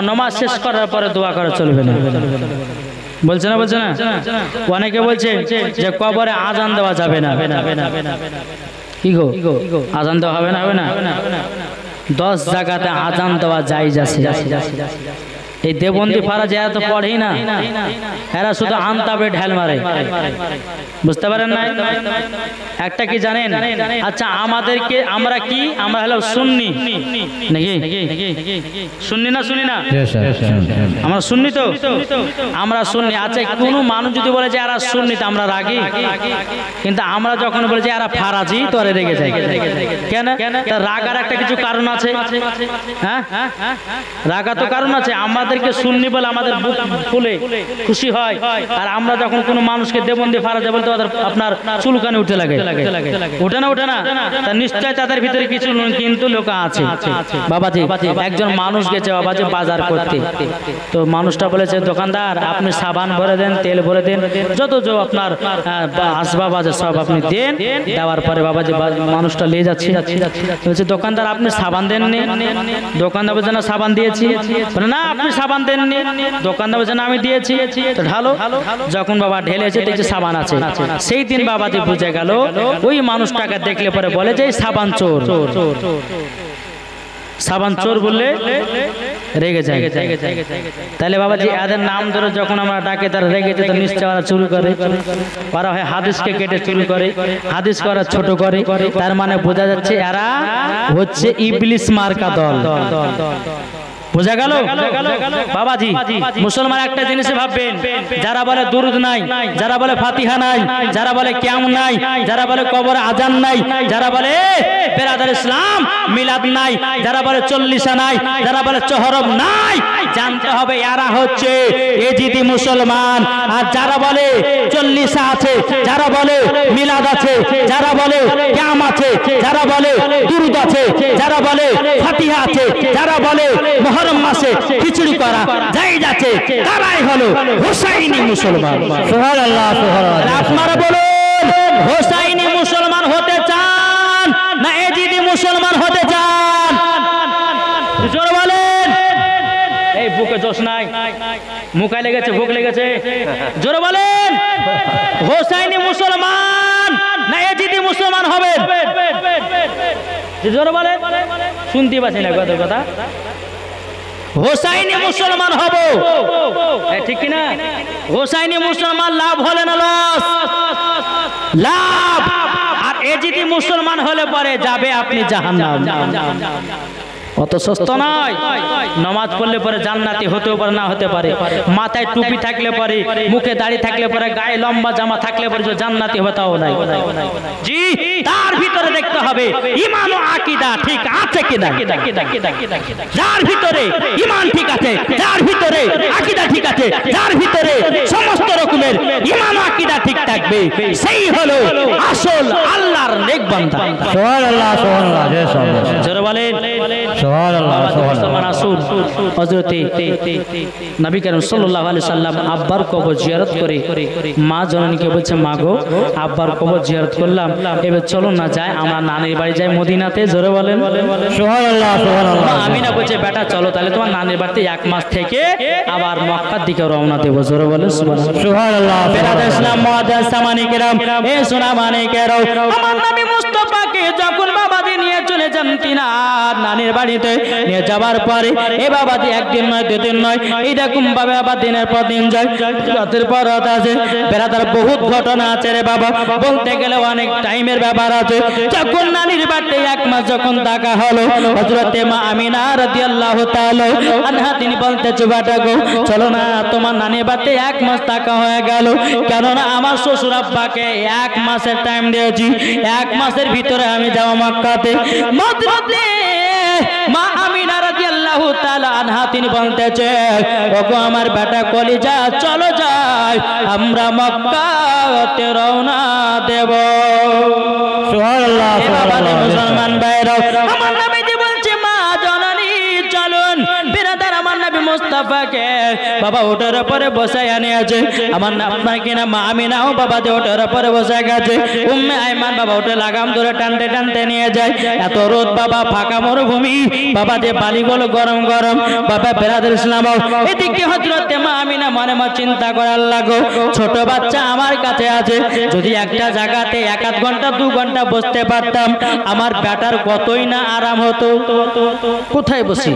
নমাজ শেষ করার পরে দোয়া করা চলবে না, বলছে না অনেকে বলছে যে কবরে আজান দেওয়া যাবে না। কি গো আজান দেওয়া হবে না? 10 জায়গাতে আজান দেওয়া জায়েজ আছে। এই দেবন্দি ফারাজ এরা তো পড়েই না, এরা শুধু আনতাবে ঢেল মারে, বুঝতে পারেন না? একটা কি জানেন? আচ্ছা আমাদেরকে আমরা হলো সুন্নি নাকি? সুন্নি না আমরা সুন্নি তো, আমরা সুন্নি। আচ্ছা কোন মানুষ যদি বলে যে এরা সুন্নি তো আমরা রাগি, কিন্তু আমরা যখন বলে যে এরা ফারাজি তো এরা রেগে যায়। কেন? তার রাগার একটা কিছু কারণ আছে। হ্যাঁ, রাগা তো কারণ আছে। আমাদেরকে সুন্নি বলে আমাদের বুক ফুলে খুশি হয়, আর আমরা যখন কোনো মানুষকে দেবন্দি ফারাজে বলতে আপনার চুলকানি উঠে লাগে, ওঠে না? তা নিশ্চয় তাদের ভিতরে কিছু কিন্তু লোক আছে। বাবাজি একজন মানুষ গেছে বাবাজি বাজার করতে, তো মানুষটা বলেছে, দোকানদার আপনি সাবান ভরে দেন, তেল ভরে দেন, যত আপনার আসবাব আছে সব আপনি দেন। দেওয়ার পরে বাবাজি মানুষটা নিয়ে যাচ্ছে, বলছে দোকানদার আপনি সাবান দেননি? দোকানদার বলছে না সাবান দিয়েছি। না আপনি সাবান দেননি। দোকানদার বলছে না আমি দিয়েছি। তো ঢালো। যখন বাবা ঢেলেছে দেখছে সাবান আছে। সেই দিন বাবাজি বুঝে গেল ওই মানুষটাকে দেখলে পরে বলে যে সাবান চোর। সাবান চোর বললে রেগে যায়। তাহলে বাবাজি এদের নাম ধরে যখন আমরা ডাকে তারা রেগে যেত, নিশ্চয় ওরা চুরি করে, ওরা হয় হাদিসকে কেটে চুরি করে, হাদিস করা ছোট করে। তার মানে বোঝা যাচ্ছে এরা হচ্ছে ইবলিস মার্কা দল। বোঝা গেল বাবাজি? মুসলমান একটা জিনিসে ভাববেন, যারা বলে দুরুদ নাই, যারা বলে ফাতিহা নাই, যারা বলে কিয়াম নাই, যারা বলে কবরে আজান নাই, যারা বলে বেরাদার ইসলাম মিলাদ নাই, যারা বলে চল্লিশা নাই, যারা বলে চহরম নাই, জানতে হবে এরা হচ্ছে এজিদি মুসলমান। আর যারা বলে চল্লিশা আছে, যারা বলে মিলাদ আছে, যারা বলে কিয়াম আছে, যারা বলে দুরুদ আছে, যারা বলে ফাতিহা আছে, যারা বলে মুহররম মাসে খিচুড়ি করা জায়েজ আছে, তারাই হলো হুসাইনি মুসলমান। সুবহানাল্লাহ সুবহানাল্লাহ। আপনারা বলুন, হুসাইনি মুসলমান হতে চান না এজিদি মুসলমান হতে চান? জোরে বলেন। এই বুকে জোশ নাই, মুখায় লেগেছে, ভুক লেগেছে, জোরে বলেন। হুসাইনি মুসলমান না এজিদি মুসলমান হবে? জোরে বলেন, শুনতে পাচ্ছি না কথা। হোসাইনি মুসলমান হব, ঠিক কিনা? হোসাইনি মুসলমান লাভ হলে না লস? লাভ। আর এজিদি মুসলমান হলে পরে যাবে আপনি জাহান্নাম। অত সস্তা নয়। নামাজ পড়লে পরে জান্নাতি হতেও পারে, না হতে পারে। মাথায় টুপি থাকলে পরে, মুখে দাড়ি থাকলে পরে, গায়ে লম্বা জামা থাকলে পরে যে জান্নাতি হবে তাও নাই। জি, তার ভিতরে দেখতে হবে ঈমান ও আকীদা ঠিক আছে কিনা। যার ভিতরে ঈমান ঠিক আছে, যার ভিতরে আকীদা ঠিক আছে, যার ভিতরে সমস্ত রকমের ঈমান ও আকীদা ঠিক থাকবে, সেই হলো আসল আল্লাহর নেক বান্দা। সুবহানাল্লাহ সুবহানাল্লাহ। জোরে বলেন সুবহানাল্লাহ সুবহানাল্লাহ। হযরতে নবী করিম সাল্লাল্লাহু আলাইহি সাল্লাম আব্বার কবর জিয়ারত করে মা জননীকে বলছে, মা গো, আব্বার কবর জিয়ারত করলাম, এবার চলো না যাই আমরা নানির বাড়ি যাই মদিনাতে। জোরে বলেন সুবহানাল্লাহ সুবহানাল্লাহ। আমিনা বলছে, বেটা চলো তাহলে তোমার নানির বাড়িতে 1 মাস থেকে আবার মক্কার দিকে রওনা দেব। জোরে বলেন সুবহানাল্লাহ। বেরাদার ইসলাম মুআদ্দাস সামানি কেরাম, এ সোনা মানে কেরাও, আমার নবী মুস্তাফাকে যখন বাবাজি নিয়ে চলে যান তিনার নানির বাড়িতে, নিয়ে যাবার পরে এ বাবাজি একদিন নয়, দুদিন নয়, এইরকম ভাবে আবার দিনের পর দিন যায়, রাতের পর রাত আছে। বেরাদার বহুত ঘটনা আছে রে বাবা, বলতে গেলে অনেক টাইমের ব্যাপার আছে। যখন নানির বাড়িতে 1 মাস যখন থাকা হলো, হযরতে মা আমিনা রাদিয়াল্লাহু তাআলা আনহা তিনি বলতেছে, বেটা গো চলো না, তোমার নানির বাড়িতে 1 মাস থাকা হয়ে গেল, কেননা আমার শ্বশুর আব্বাকে 1 মাসের টাইম দিয়েছি, 1 মাসের ভিতরে আমি যাব মক্কাতে। মদিনাতে মা আমিনা রাদিয়াল্লাহু তাআলা আনহা তিনি বলতেছে, ওগো আমার বেটা কলিজা, চলো যাই আমরা মক্কাতে রওনা দেব। সুবহানাল্লাহ সুবহানাল্লাহ। মুসলমান ভাইরা, আমার নবীজি বলছে, মা জননী চলুন। বিরাদার আমার নবী মুস্তাফাকে বাবা ওটার উপরে বসায় আনিয়েছে, আমার আপনার কিনা মা আমিনাও বাবা যে ওটার উপরে বসে গেছে। উম্মে আইমান বাবা ওটা লাগাম ধরে টানতে টানতে নিয়ে যায়। এত রোদ বাবা, ফাঁকা মরুভূমি বাবা, যে বালিগুলো গরম গরম বাবা। বেরাদার ইসলাম, এদিকে হযরতে মা আমিনা মনে মনে চিন্তা করার লাগো, ছোট বাচ্চা আমার কাছে আছে, যদি একটা জায়গাতে 1 ঘন্টা 2 ঘন্টা বসতে পারতাম, আমার বেটার কতই না আরাম হতো। কোথায় বসি?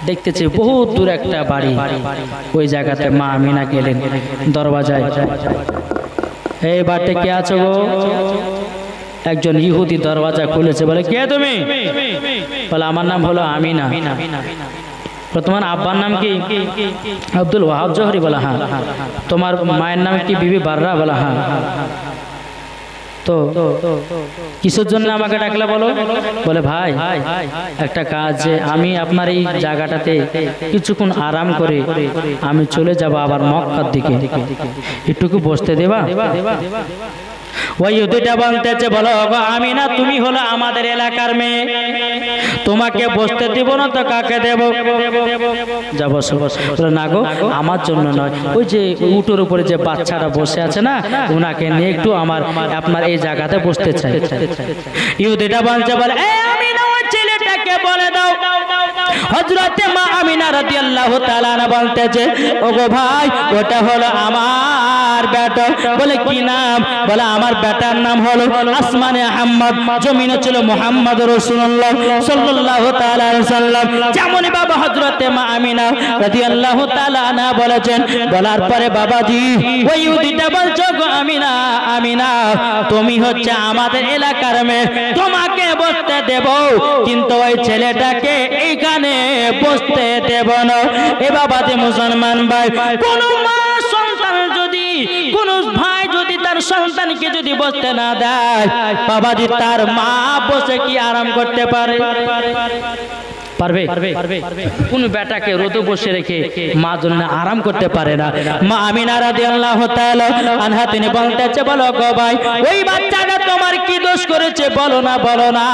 দেখতেছি বহুত দূর একটা বাড়ি, ওই জায়গাতে মা আমিনা গেলেন দরওয়াজায়। এই বাড়িতে কে আছো গো? একজন ইহুদি দরওয়াজা খুলেছে, বলে, কে তুমি? বলে, আমার নাম হলো আমিনা। তোমার আব্বার নাম কি? আব্দুল ওয়াহাব জোহরি। বলা, হ্যাঁ। তোমার মায়ের নাম কি? বিবি বাররা। বলা, হ্যাঁ। তো কিসের জন্য আমাকে ডাকলে বলো? বলে, ভাই একটা কাজ, আমি আপনার এই জায়গাটাতে কিছুক্ষণ আরাম করে আমি চলে যাব আবার মক্কার দিকে, একটুকু বসতে দেবা? ওই দুইটা বলতেছে, বলো আমিনা, তুমি হলো আমাদের এলাকার মেয়ে, তোমাকে বসতে দিব না তো কাকে দেব? যা বসো। না গো, আমার জন্য নয়, ওই যে উটের উপরে যে বাচ্চাটা বসে আছে না, ওনাকে নিয়ে একটু আপনার এই জায়গাতে বসতে চাই। ইহুদিটা বলছে, বলে, আমিনা ওই ছেলেটাকে বলে দাও। হযরতে মা আমিনা রাদিয়াল্লাহু তাআলা বলতেছে, ওগো ভাই, ওটা হলো আমার আমার বেটা। বলে কি নাম? বলে আমার বেটার নাম হলো আসমানে আহমদ, জমিনে ছিল মুহাম্মদ রাসূলুল্লাহ সাল্লাল্লাহু তাআলা আলাইহি সাল্লাম। যেমনই বাবা হযরতে মা আমিনা রাদিয়াল্লাহু তাআলা আনহা বলেছেন, বলার পরে বাবাজি ওই ইহুদিটা বলছো গো আমিনা, আমিনা তুমি হচ্ছে আমাদের এলাকার মেয়ে, তোমাকে বসতে দেব, কিন্তু ওই ছেলেটাকে এইখানে বসতে দেব না। এ বাবাজি মুসলমান ভাই, কোন মা সন্তান যদি, কোন ভাই যদি তার সন্তানকে যদি বসতে না দেয়, বাবাজি তার মা বসে কি আরাম করতে পারে? পারবে? কোন বেটাকে রোদে বসে রেখে মা জন্য আরাম করতে পারে না। মা আমিনা রাদিয়াল্লাহু তাআলা আনহা তিনি বলতেছে, বলো গো ভাই ওই বাচ্চাটা তোমার কি দোষ করেছে? বলো না, বলো না।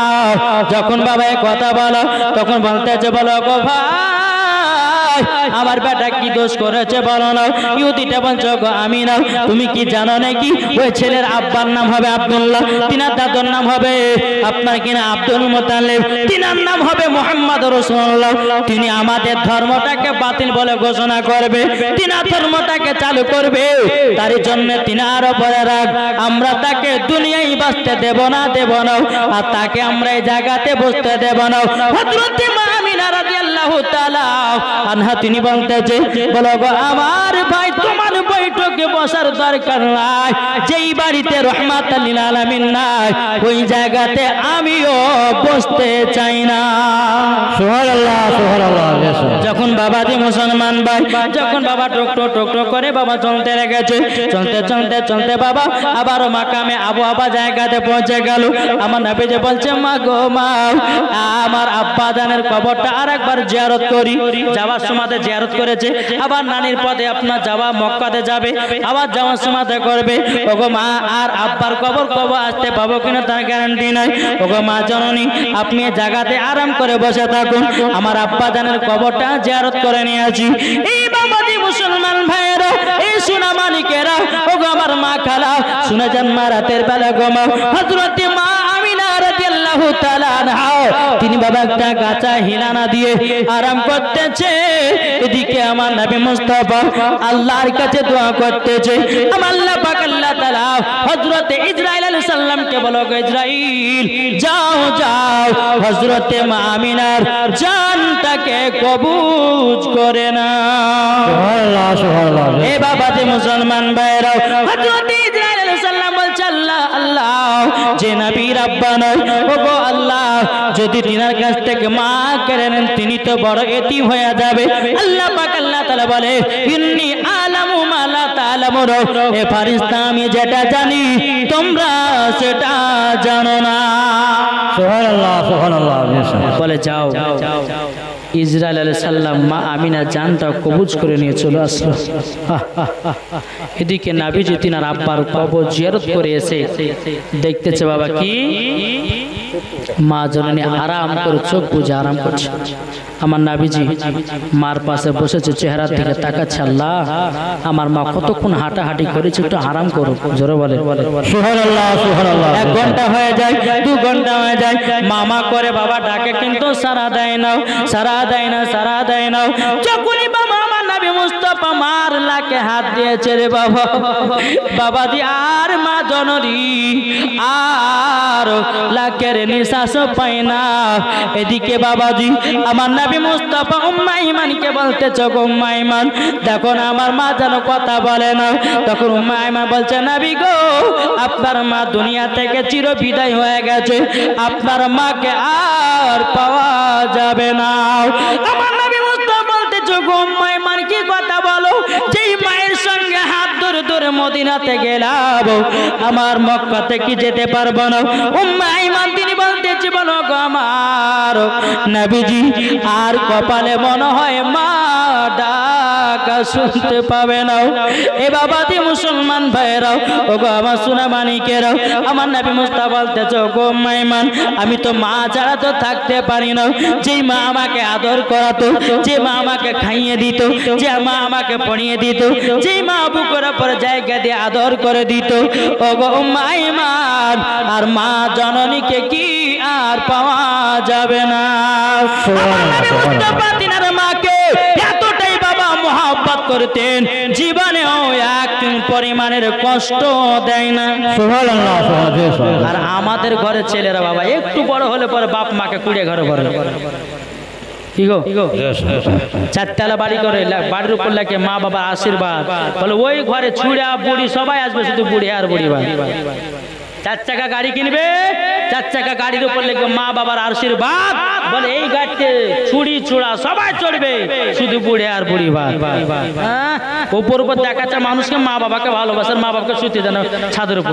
যখন বাবা এই কথা বলো তখন বলতেছে, বলো গো ভাই আমার বেটা কি দোষ করেছে বলো না। ইহুদিটা বলছো গো আমিনা তুমি কি জানো নাকি ওই ছেলের আব্বার নাম হবে আব্দুল্লাহ, তিনার দাদুর নাম হবে আপনার কিনা আব্দুল মুতালিব, তিনার নাম হবে মুহাম্মদ রাসূলুল্লাহ। তিনি আমাদের ধর্মটাকে বাতিল বলে ঘোষণা করবে, তিনার ধর্মটাকে চালু করবে, তার জন্য তিনার উপরে রাগ, আমরা তাকে দুনিয়ায় বাঁচতে দেব না, দেব না, আর তাকে আমরা এই জায়গাতে বসতে দেব না। হযরত মা আমিনা রাদিয়াল্লাহু তাআলা আনহা তিনি বলতেছে, বলো গো আমার ভাই তোমার বৈঠকে বসার দরকার নাই, যেই বাড়িতে রহমাতুল লিল আলামিন নাই ওই জায়গাতে আমিও বসতে চাই না। সুবহানাল্লাহ, সুবহানাল্লাহ। যখন বাবাজি মুসলমান ভাই, যখন বাবা টক টক টক টক করে বাবা চলতে লেগেছে, চলতে চলতে চলতে বাবা আবারও মাকামে আবু আবা জায়গাতে পৌঁছে গেল। আমার নবীজি বলছে, মা গো মা আমার আব্বা জানের কবরটা আরেকবার জিয়ারত করি। যাওয়ার সময় জিয়ারত করেছে, আবার নানির পথে আপনার যাওয়া মক্কাতে যাবে, আবার যাওয়ার সময় করবে। ওগো মা আর আব্বার কবর কবে আসতে পাবো কিনা তার গ্যারান্টি নাই। ওগো মা জননী আপনি জায়গাতে আরাম করে বসে থাকুন, আমার আব্বা জানের কবরটা জিয়ারত করে নিয়ে আসি। এই বাবাজি মুসলমান ভাইয়েরা, এই সোনা মালিকেরা, ওগো আমার মা খালা শুনে যান, মা রাতের বেলা গো মা হযরত মা আমিনা রাদিয়াল্লাহু তাআলা আনহা তিনি বাবা একটা গাছা হিলানা দিয়ে আরাম করতেছে। এদিকে আমার নবী মুস্তাফা আল্লাহর কাছে দোয়া করতেছে। আমার আল্লাহ পাক আল্লাহ তাআলা হযরত ইসরাইল আলাইহিস সালামকে বলো, ইসরাইল যাও যাও হযরতে মা আমিনার জানটাকে কবুজ করে না। সুবহানাল্লাহ, সুবহানাল্লাহ। এ বাবাজি মুসলমান ভাইরা, হযরত ইসরাইল আলাইহিস সালাম বলছে, আল্লাহ আল্লাহ যে নবীর আব্বা নয়, ওগো আল্লাহ যদি তিনার কাছ থেকে মা কেড়ে নেন তিনি তো বড় এতিম হয়ে যাবে। আল্লাহ পাক আল্লাহ তাআলা বলে, ইন্নী আলামু মা লা তা'লামুন, এ ফেরেশতা আমি যেটা জানি তোমরা সেটা জানো না। সুবহানাল্লাহ, সুবহানাল্লাহ। বলে যাও। ইসরাইল আলাইহিস সালাম মা আমিনা জানটা কবুজ করে নিয়ে চলে আসলো। এদিকে নবীজি তিনার আব্বার কবর জিয়ারত করে এসে দেখতেছে বাবা কি মা জননী আরাম করে চোখ বুজে আরাম করছে। আমার নবীজি মার পাশে বসেছে, চেহারার দিকে তাকাচ্ছে, আল্লাহ আমার মা কতক্ষণ হাঁটাহাঁটি করেছে, একটু আরাম করো। জোরে বলে সুবহানাল্লাহ, সুবহানাল্লাহ। 1 ঘন্টা হয়ে যায়, 2 ঘন্টা হয়ে যায়, মামা করে বাবা ডাকে কিন্তু সারা দেয় না, সারা দেয় না, সারা দেয় না। যখনই বাবা আমার নবী মুস্তাফা মার লাকে হাত দিয়েছে রে বাবা, বাবা দি আর মা জননী আর লাকের নিঃশ্বাস পায় না। এদিকে বাবাজি আমার নবী মুস্তাফা উম্মে ঈমানকে বলতেছে, গো উম্মে ঈমান দেখো না আমার মা যেন কথা বলে না। তখন উম্মে ঈমান বলছে, নবী গো আপনার মা দুনিয়া থেকে চির বিদায় হয়ে গেছে, আপনার মাকে আর পাওয়া যাবে না। আমার নবী মুস্তাফা বলতেছে, গো উম্মে ঈমান কি কথা বলো, যেই মায়ের সঙ্গে হাত ধরে ধরে মদিনাতে গেলাম আমার মক্কাতে কি যেতে পারবো না। উম্মে ঈমান তিনি বলতেছে, বলো গো আমার নবীজি আর কপালে মনে হয় মা ডাকা শুনতে পাবে না। এ বাবাজি মুসলমান ভাইরাও, ও গো আমার সোনা মানিকেরাও, আমার নবী মুস্তাফা বলতেছে, গো উম্মে ঈমান আমি তো মা ছাড়া তো থাকতে পারি না। যেই মা আমাকে আদর করাতো, যে মা আমাকে খাইয়ে দিত, যে মা আমাকে পড়িয়ে দিত, যেই মা বুকের উপর জায়গা দিয়ে আদর করে দিত, ও গো উম্মে ঈমান আর মা জননীকে কি আর পাওয়া যাবে না। আমার নবী মুস্তাফা তিনার মাকে এতটাই বাবা মহব্বত করতেন, জীবনেও একদিন পরিমাণের কষ্ট দেয় না। সুবহানাল্লাহ সুবহানাল্লাহ। আর আমাদের ঘরে ছেলেরা বাবা একটু বড় হলে পরে বাপ মাকে কুড়িয়ে ঘরে ভরে। কি গো, চারতলা বাড়ি করে বাড়ির উপর লাগে মা বাবার আশীর্বাদ, বলে ওই ঘরে ছুড়া বুড়ি সবাই আসবে, শুধু বুড়ি আর বুড়ি ভাই। 4 চাকা গাড়ি কিনবে, 4 চাকা গাড়ির উপর লিখবে মা বাবার আশীর্বাদ, বলে এই গাড়িতে ছুরি ছুড়া সবাই চড়বে, শুধু বুড়ি আর বুড়ি ভাই। উপর উপর দেখাচ্ছে মানুষকে মা বাবাকে ভালোবাসার, মা বাবাকে শুতে দেন ছাদের উপর।